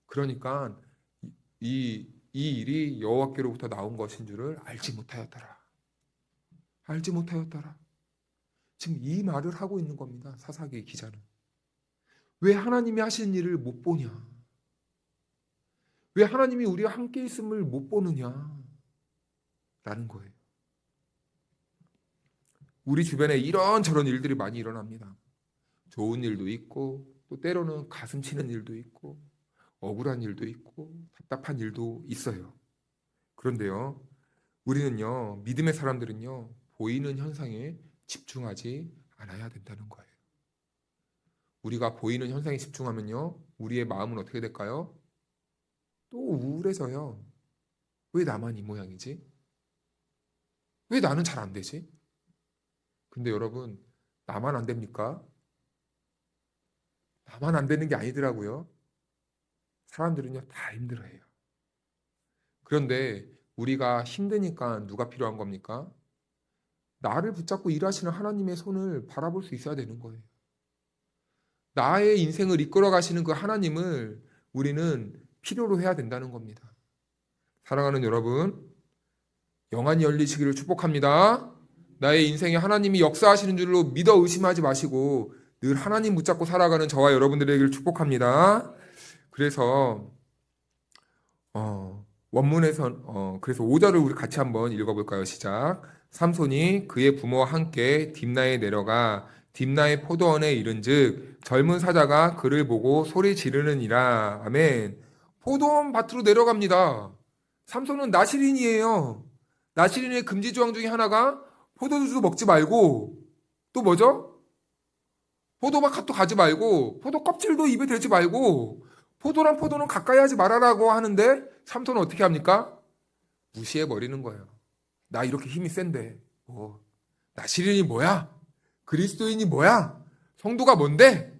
그러니까 이 일이 여호와께로부터 나온 것인 줄을 알지 못하였더라. 알지 못하였더라. 지금 이 말을 하고 있는 겁니다. 사사기 기자는. 왜 하나님이 하시는 일을 못 보냐? 왜 하나님이 우리와 함께 있음을 못 보느냐? 라는 거예요. 우리 주변에 이런저런 일들이 많이 일어납니다. 좋은 일도 있고 또 때로는 가슴 치는 일도 있고 억울한 일도 있고 답답한 일도 있어요. 그런데요, 우리는요, 믿음의 사람들은요, 보이는 현상에 집중하지 않아야 된다는 거예요. 우리가 보이는 현상에 집중하면요, 우리의 마음은 어떻게 될까요? 또 우울해져요. 왜 나만 이 모양이지? 왜 나는 잘 안 되지? 근데 여러분, 나만 안 됩니까? 나만 안 되는 게 아니더라고요. 사람들은요, 다 힘들어해요. 그런데 우리가 힘드니까 누가 필요한 겁니까? 나를 붙잡고 일하시는 하나님의 손을 바라볼 수 있어야 되는 거예요. 나의 인생을 이끌어 가시는 그 하나님을 우리는 필요로 해야 된다는 겁니다. 사랑하는 여러분, 영안이 열리시기를 축복합니다. 나의 인생에 하나님이 역사하시는 줄로 믿어 의심하지 마시고 늘 하나님 붙잡고 살아가는 저와 여러분들에게 축복합니다. 그래서 원문에서 그래서 5절을 우리 같이 한번 읽어볼까요? 시작. 삼손이 그의 부모와 함께 딥나에 내려가 딥나의 포도원에 이른즉 젊은 사자가 그를 보고 소리 지르느니라. 아멘. 포도원 밭으로 내려갑니다. 삼손은 나실인이에요. 나실인의 금지 조항 중에 하나가 포도주도 먹지 말고 또 뭐죠? 포도밭도 가지 말고 포도 껍질도 입에 대지 말고 포도는 가까이 하지 말아라고 하는데 삼손은 어떻게 합니까? 무시해버리는 거예요. 나 이렇게 힘이 센데 나실인이 뭐야? 그리스도인이 뭐야? 성도가 뭔데?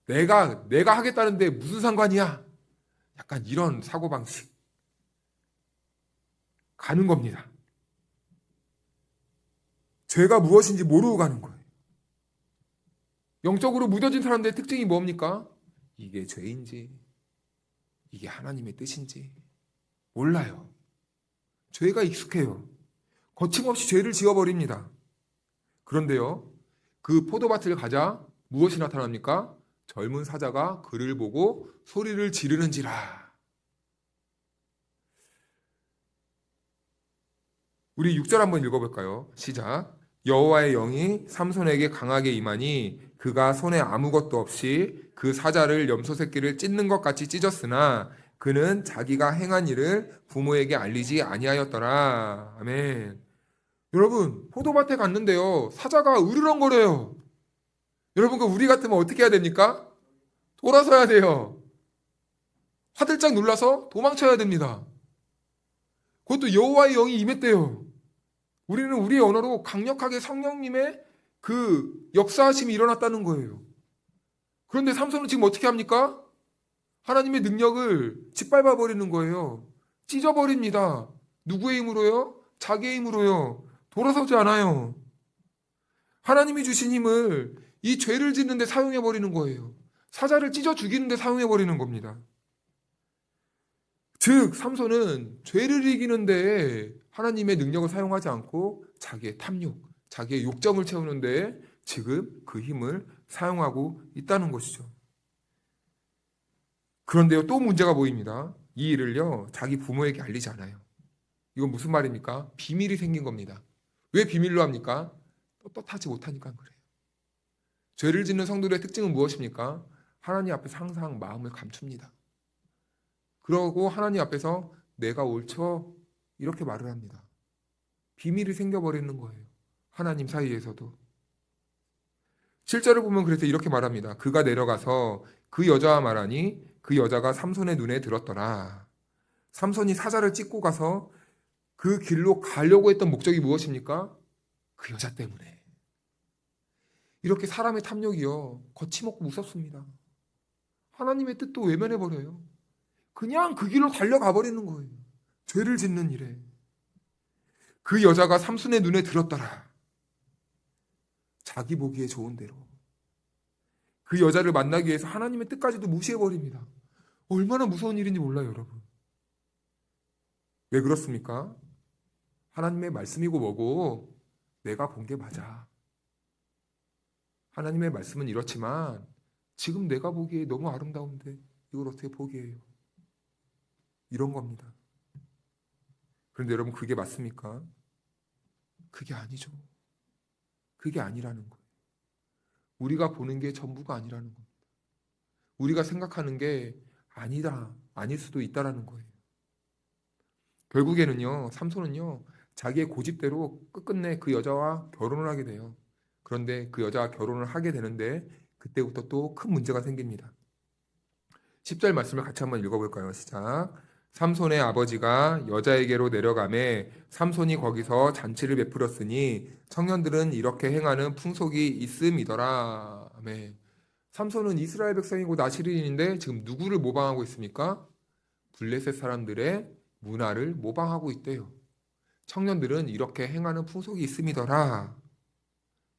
내가 하겠다는데 무슨 상관이야? 약간 이런 사고방식 가는 겁니다. 죄가 무엇인지 모르고 가는 거예요. 영적으로 무뎌진 사람들의 특징이 뭡니까? 이게 죄인지 이게 하나님의 뜻인지 몰라요. 죄가 익숙해요. 거침없이 죄를 지어버립니다. 그런데요, 그 포도밭을 가자 무엇이 나타납니까? 젊은 사자가 그를 보고 소리를 지르는지라. 우리 6절 한번 읽어볼까요? 시작. 여호와의 영이 삼손에게 강하게 임하니 그가 손에 아무것도 없이 그 사자를 염소 새끼를 찢는 것 같이 찢었으나 그는 자기가 행한 일을 부모에게 알리지 아니하였더라. 아멘. 여러분, 포도밭에 갔는데요, 사자가 으르렁거려요. 여러분, 우리 같으면 어떻게 해야 됩니까? 돌아서야 돼요. 화들짝 놀라서 도망쳐야 됩니다. 그것도 여호와의 영이 임했대요. 우리는 우리의 언어로 강력하게 성령님의 그 역사하심이 일어났다는 거예요. 그런데 삼손은 지금 어떻게 합니까? 하나님의 능력을 짓밟아 버리는 거예요. 찢어버립니다. 누구의 힘으로요? 자기의 힘으로요. 돌아서지 않아요. 하나님이 주신 힘을 이 죄를 짓는 데 사용해 버리는 거예요. 사자를 찢어 죽이는 데 사용해 버리는 겁니다. 즉 삼손은 죄를 이기는 데 하나님의 능력을 사용하지 않고 자기의 탐욕, 자기의 욕정을 채우는 데 지금 그 힘을 사용하고 있다는 것이죠. 그런데요, 또 문제가 보입니다. 이 일을요, 자기 부모에게 알리지 않아요. 이건 무슨 말입니까? 비밀이 생긴 겁니다. 왜 비밀로 합니까? 떳떳하지 못하니까 그래요. 죄를 짓는 성도들의 특징은 무엇입니까? 하나님 앞에서 항상 마음을 감춥니다. 그러고 하나님 앞에서 내가 옳죠? 이렇게 말을 합니다. 비밀이 생겨버리는 거예요. 하나님 사이에서도. 7절을 보면 그래서 이렇게 말합니다. 그가 내려가서 그 여자와 말하니 그 여자가 삼손의 눈에 들었더라. 삼손이 사자를 찢고 가서 그 길로 가려고 했던 목적이 무엇입니까? 그 여자 때문에. 이렇게 사람의 탐욕이요, 거침없고 무섭습니다. 하나님의 뜻도 외면해버려요. 그냥 그 길로 달려가 버리는 거예요. 죄를 짓는 일에. 그 여자가 삼손의 눈에 들었더라. 자기 보기에 좋은 대로 그 여자를 만나기 위해서 하나님의 뜻까지도 무시해버립니다. 얼마나 무서운 일인지 몰라요, 여러분. 왜 그렇습니까? 하나님의 말씀이고 뭐고 내가 본 게 맞아. 하나님의 말씀은 이렇지만 지금 내가 보기에 너무 아름다운데 이걸 어떻게 포기해요? 이런 겁니다. 그런데 여러분, 그게 맞습니까? 그게 아니죠. 그게 아니라는 거예요. 우리가 보는 게 전부가 아니라는 겁니다. 우리가 생각하는 게 아니다, 아닐 수도 있다라는 거예요. 결국에는요, 삼손은요, 자기의 고집대로 끝끝내 그 여자와 결혼을 하게 돼요. 그런데 그 여자와 결혼을 하게 되는데 그때부터 또 큰 문제가 생깁니다. 10절 말씀을 같이 한번 읽어볼까요? 시작. 삼손의 아버지가 여자에게로 내려가매 삼손이 거기서 잔치를 베풀었으니 청년들은 이렇게 행하는 풍속이 있음이더라. 아멘. 삼손은 이스라엘 백성이고 나시린인데 지금 누구를 모방하고 있습니까? 블레셋 사람들의 문화를 모방하고 있대요. 청년들은 이렇게 행하는 풍속이 있음이더라.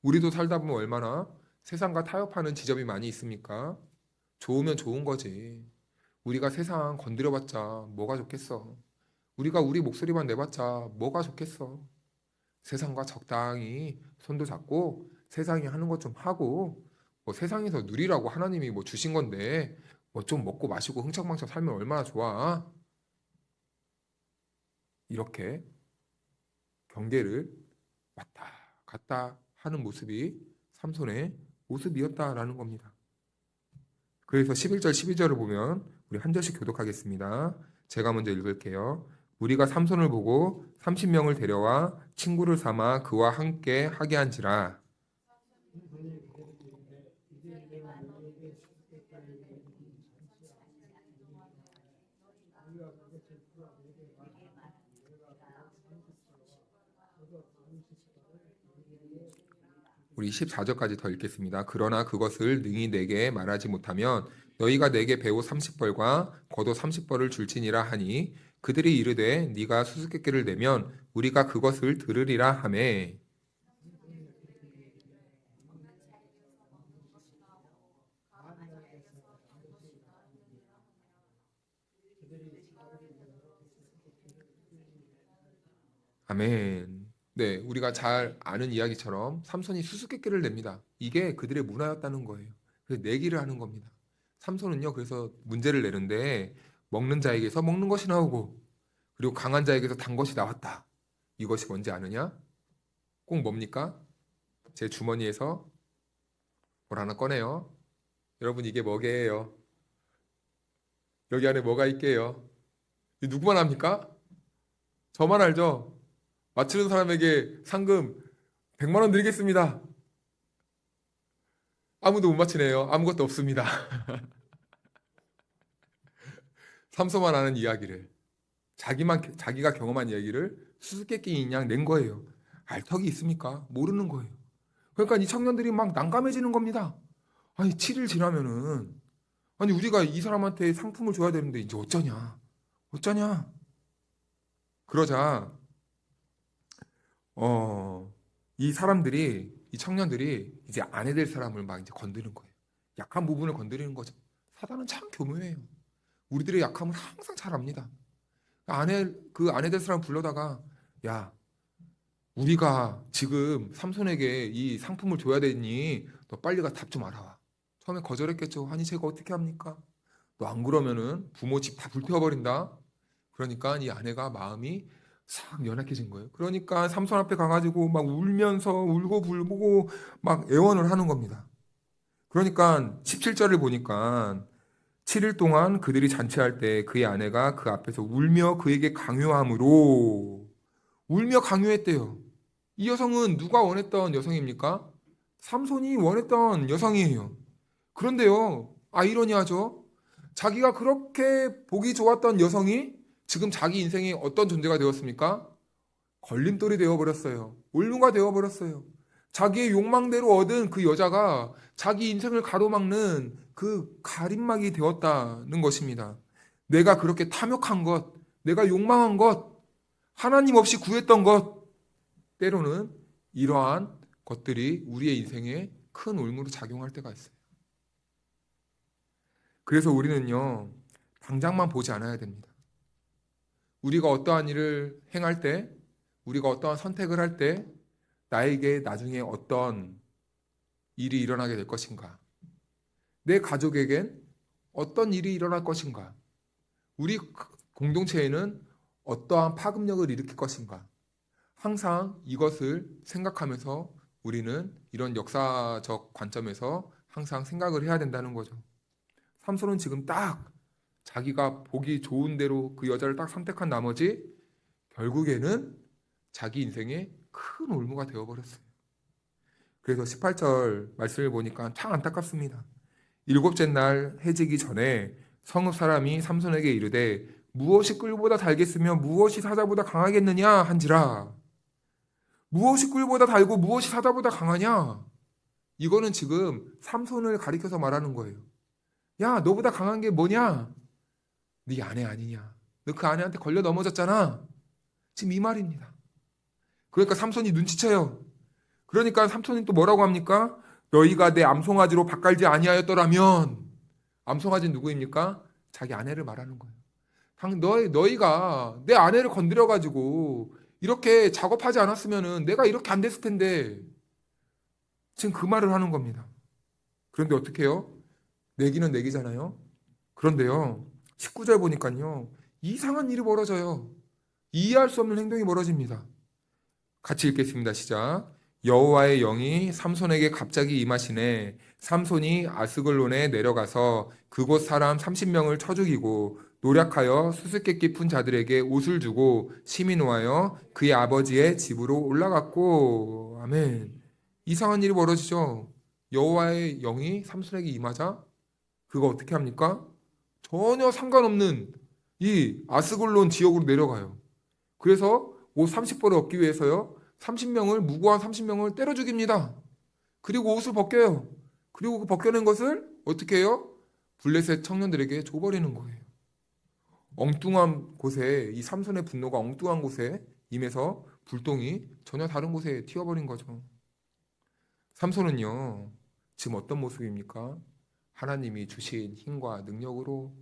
우리도 살다 보면 얼마나 세상과 타협하는 지점이 많이 있습니까? 좋으면 좋은 거지. 우리가 세상 건드려봤자 뭐가 좋겠어. 우리가 우리 목소리만 내봤자 뭐가 좋겠어. 세상과 적당히 손도 잡고 세상이 하는 것 좀 하고 뭐 세상에서 누리라고 하나님이 뭐 주신 건데 뭐 좀 먹고 마시고 흥청망청 살면 얼마나 좋아. 이렇게 경계를 왔다 갔다 하는 모습이 삼손의 모습이었다라는 겁니다. 그래서 11절 12절을 보면 우리 한 절씩 교독하겠습니다. 제가 먼저 읽을게요. 우리가 삼손을 보고 30명을 데려와 친구를 삼아 그와 함께 하게 한지라. 우리 14절까지 더 읽겠습니다. 그러나 그것을 능히 내게 말하지 못하면 너희가 내게 배우 30벌과 겉옷 30벌을 줄지니라 하니 그들이 이르되 네가 수수께끼를 내면 우리가 그것을 들으리라 하매. 아멘. 네, 우리가 잘 아는 이야기처럼 삼손이 수수께끼를 냅니다. 이게 그들의 문화였다는 거예요. 그래서 내기를 하는 겁니다. 삼손은요, 그래서 문제를 내는데 먹는 자에게서 먹는 것이 나오고 그리고 강한 자에게서 단 것이 나왔다. 이것이 뭔지 아느냐? 꼭 뭡니까? 제 주머니에서 뭘 하나 꺼내요. 여러분, 이게 뭐게요? 여기 안에 뭐가 있게요? 이 누구만 합니까? 저만 알죠? 맞추는 사람에게 상금 100만 원 드리겠습니다. 아무도 못 맞히네요. 아무것도 없습니다. 삼손만 아는 이야기를 자기가 경험한 이야기를 수수께끼인 양 낸 거예요. 알 턱이 있습니까? 모르는 거예요. 그러니까 이 청년들이 막 난감해지는 겁니다. 아니 7일 지나면은 아니 우리가 이 사람한테 상품을 줘야 되는데 이제 어쩌냐? 그러자 이 사람들이 이 청년들이 이제 아내 될 사람을 막 이제 건드는 거예요. 약한 부분을 건드리는 거죠. 사단은 참 교묘해요. 우리들의 약함을 항상 잘 압니다. 그 아내 될 사람 불러다가 야, 우리가 지금 삼손에게 이 상품을 줘야 되니 너 빨리 가 답 좀 알아와. 처음에 거절했겠죠. 아니 제가 어떻게 합니까? 너 안 그러면은 부모 집 다 불태워버린다. 그러니까 이 아내가 마음이 싹 연약해진 거예요. 그러니까 삼손 앞에 가가지고 막 울면서 울고 불고 막 애원을 하는 겁니다. 그러니까 17절을 보니까 7일 동안 그들이 잔치할 때 그의 아내가 그 앞에서 울며 그에게 강요함으로 울며 강요했대요. 이 여성은 누가 원했던 여성입니까? 삼손이 원했던 여성이에요. 그런데요, 아이러니하죠. 자기가 그렇게 보기 좋았던 여성이 지금 자기 인생에 어떤 존재가 되었습니까? 걸림돌이 되어버렸어요. 올무가 되어버렸어요. 자기의 욕망대로 얻은 그 여자가 자기 인생을 가로막는 그 가림막이 되었다는 것입니다. 내가 그렇게 탐욕한 것, 내가 욕망한 것, 하나님 없이 구했던 것, 때로는 이러한 것들이 우리의 인생에 큰 올무로 작용할 때가 있어요. 그래서 우리는요, 당장만 보지 않아야 됩니다. 우리가 어떠한 일을 행할 때, 우리가 어떠한 선택을 할 때, 나에게 나중에 어떤 일이 일어나게 될 것인가? 내 가족에겐 어떤 일이 일어날 것인가? 우리 공동체에는 어떠한 파급력을 일으킬 것인가? 항상 이것을 생각하면서 우리는 이런 역사적 관점에서 항상 생각을 해야 된다는 거죠. 삼손은 지금 딱 자기가 보기 좋은 대로 그 여자를 딱 선택한 나머지 결국에는 자기 인생에 큰 올무가 되어버렸어요. 그래서 18절 말씀을 보니까 참 안타깝습니다. 일곱째 날 해지기 전에 성읍 사람이 삼손에게 이르되 무엇이 꿀보다 달겠으며 무엇이 사자보다 강하겠느냐 한지라. 무엇이 꿀보다 달고 무엇이 사자보다 강하냐? 이거는 지금 삼손을 가리켜서 말하는 거예요. 야, 너보다 강한 게 뭐냐? 네 아내 아니냐? 너 그 아내한테 걸려 넘어졌잖아. 지금 이 말입니다. 그러니까 삼손이 눈치채요. 그러니까 삼손이 또 뭐라고 합니까? 너희가 내 암송아지로 밭갈지 아니하였더라면. 암송아지는 누구입니까? 자기 아내를 말하는 거예요. 너희가 내 아내를 건드려가지고 이렇게 작업하지 않았으면 내가 이렇게 안 됐을 텐데. 지금 그 말을 하는 겁니다. 그런데 어떻게 해요? 내기는 내기잖아요. 그런데요, 19절 보니까요, 이상한 일이 벌어져요. 이해할 수 없는 행동이 벌어집니다. 같이 읽겠습니다. 시작. 여호와의 영이 삼손에게 갑자기 임하시네. 삼손이 아스글론에 내려가서 그곳 사람 30명을 쳐 죽이고 노력하여 수수께끼 깊은 자들에게 옷을 주고 심히 노하여 그의 아버지의 집으로 올라갔고. 아멘. 이상한 일이 벌어지죠. 여호와의 영이 삼손에게 임하자 그거 어떻게 합니까? 전혀 상관없는 이 아스글론 지역으로 내려가요. 그래서 옷 30벌을 얻기 위해서요, 30명을, 무고한 30명을 때려 죽입니다. 그리고 옷을 벗겨요. 그리고 그 벗겨낸 것을 어떻게 해요? 블레셋 청년들에게 줘버리는 거예요. 엉뚱한 곳에, 이 삼손의 분노가 엉뚱한 곳에 임해서 불똥이 전혀 다른 곳에 튀어버린 거죠. 삼손은요, 지금 어떤 모습입니까? 하나님이 주신 힘과 능력으로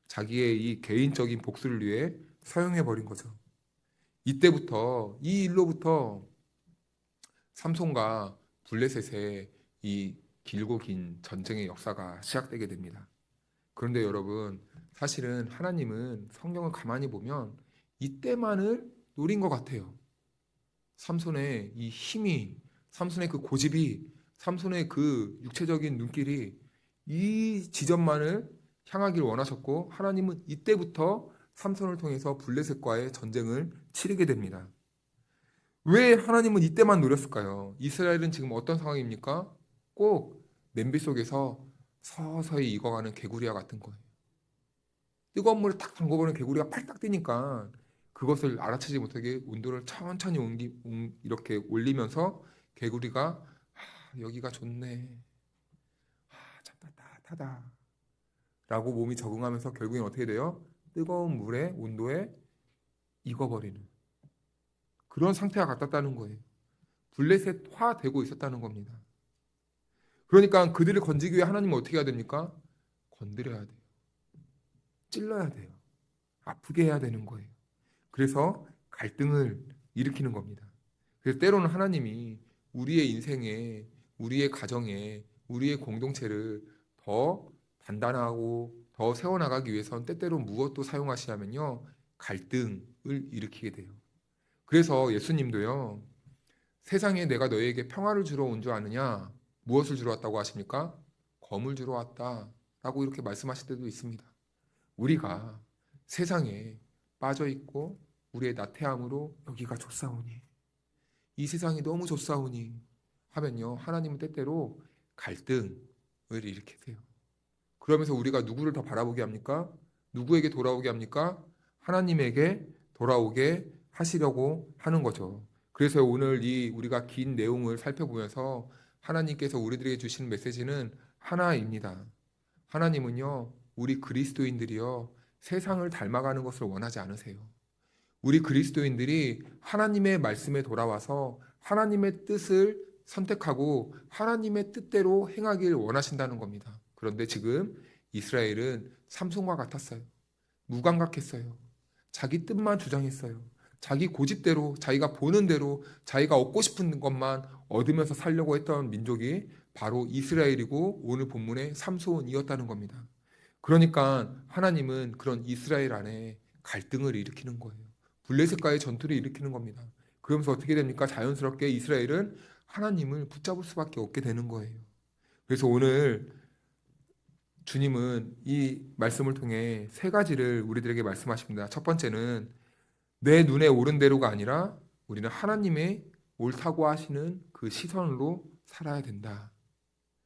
자기의 이 개인적인 복수를 위해 사용해버린 거죠. 이때부터, 이 일로부터 삼손과 블레셋의 이 길고 긴 전쟁의 역사가 시작되게 됩니다. 그런데 여러분, 사실은 하나님은 성경을 가만히 보면 이때만을 노린 것 같아요. 삼손의 이 힘이, 삼손의 그 고집이, 삼손의 그 육체적인 눈길이 이 지점만을 향하길 원하셨고, 하나님은 이때부터 삼손을 통해서 블레셋과의 전쟁을 치르게 됩니다. 왜 하나님은 이때만 노렸을까요? 이스라엘은 지금 어떤 상황입니까? 꼭 냄비 속에서 서서히 익어가는 개구리와 같은 거예요. 뜨거운 물에 탁 담궈버리는 개구리가 팔딱 뛰니까 그것을 알아채지 못하게 온도를 천천히 이렇게 올리면서 개구리가 여기가 좋네, 참 따뜻하다 라고 몸이 적응하면서 결국엔 어떻게 돼요? 뜨거운 물의 온도에 익어버리는 그런 상태가 같았다는 거예요. 블레셋화 되고 있었다는 겁니다. 그러니까 그들을 건지기 위해 하나님은 어떻게 해야 됩니까? 건드려야 돼요. 찔러야 돼요. 아프게 해야 되는 거예요. 그래서 갈등을 일으키는 겁니다. 그래서 때로는 하나님이 우리의 인생에, 우리의 가정에, 우리의 공동체를 더 단단하고 더 세워나가기 위해서는 때때로 무엇도 사용하시냐면요, 갈등을 일으키게 돼요. 그래서 예수님도요, 세상에 내가 너희에게 평화를 주러 온 줄 아느냐? 무엇을 주러 왔다고 하십니까? 검을 주러 왔다 라고 이렇게 말씀하실 때도 있습니다. 우리가 세상에 빠져있고 우리의 나태함으로 여기가 좋사오니, 이 세상이 너무 좋사오니 하면요, 하나님은 때때로 갈등을 일으키세요. 그러면서 우리가 누구를 더 바라보게 합니까? 누구에게 돌아오게 합니까? 하나님에게 돌아오게 하시려고 하는 거죠. 그래서 오늘 우리가 긴 내용을 살펴보면서 하나님께서 우리들에게 주시는 메시지는 하나입니다. 하나님은요, 우리 그리스도인들이요, 세상을 닮아가는 것을 원하지 않으세요. 우리 그리스도인들이 하나님의 말씀에 돌아와서 하나님의 뜻을 선택하고 하나님의 뜻대로 행하길 원하신다는 겁니다. 그런데 지금 이스라엘은 삼손과 같았어요. 무감각했어요. 자기 뜻만 주장했어요. 자기 고집대로, 자기가 보는 대로, 자기가 얻고 싶은 것만 얻으면서 살려고 했던 민족이 바로 이스라엘이고 오늘 본문의 삼손이었다는 겁니다. 그러니까 하나님은 그런 이스라엘 안에 갈등을 일으키는 거예요. 블레셋과의 전투를 일으키는 겁니다. 그러면서 어떻게 됩니까? 자연스럽게 이스라엘은 하나님을 붙잡을 수밖에 없게 되는 거예요. 그래서 오늘 주님은 이 말씀을 통해 세 가지를 우리들에게 말씀하십니다. 첫 번째는 내 눈에 옳은 대로가 아니라 우리는 하나님의 옳다고 하시는 그 시선으로 살아야 된다.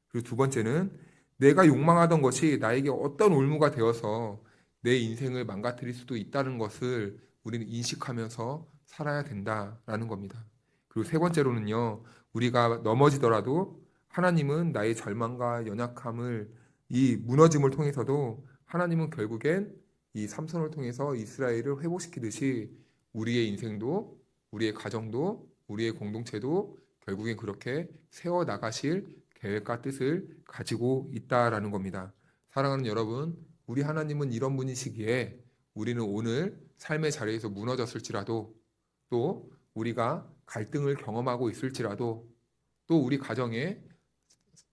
그리고 두 번째는 내가 욕망하던 것이 나에게 어떤 올무가 되어서 내 인생을 망가뜨릴 수도 있다는 것을 우리는 인식하면서 살아야 된다라는 겁니다. 그리고 세 번째로는요, 우리가 넘어지더라도 하나님은 나의 절망과 연약함을 이 무너짐을 통해서도 하나님은 결국엔 이 삼손을 통해서 이스라엘을 회복시키듯이 우리의 인생도 우리의 가정도 우리의 공동체도 결국엔 그렇게 세워 나가실 계획과 뜻을 가지고 있다라는 겁니다. 사랑하는 여러분, 우리 하나님은 이런 분이시기에 우리는 오늘 삶의 자리에서 무너졌을지라도 또 우리가 갈등을 경험하고 있을지라도 또 우리 가정에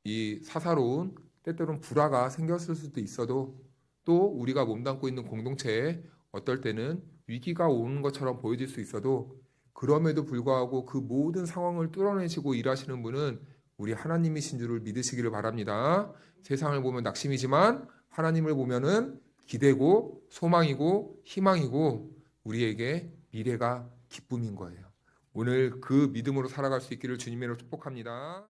이 사사로운 때때로는 불화가 생겼을 수도 있어도 또 우리가 몸담고 있는 공동체에 어떨 때는 위기가 오는 것처럼 보여질 수 있어도 그럼에도 불구하고 그 모든 상황을 뚫어내시고 일하시는 분은 우리 하나님이신 줄을 믿으시기를 바랍니다. 세상을 보면 낙심이지만 하나님을 보면은 기대고 소망이고 희망이고 우리에게 미래가 기쁨인 거예요. 오늘 그 믿음으로 살아갈 수 있기를 주님으로 축복합니다.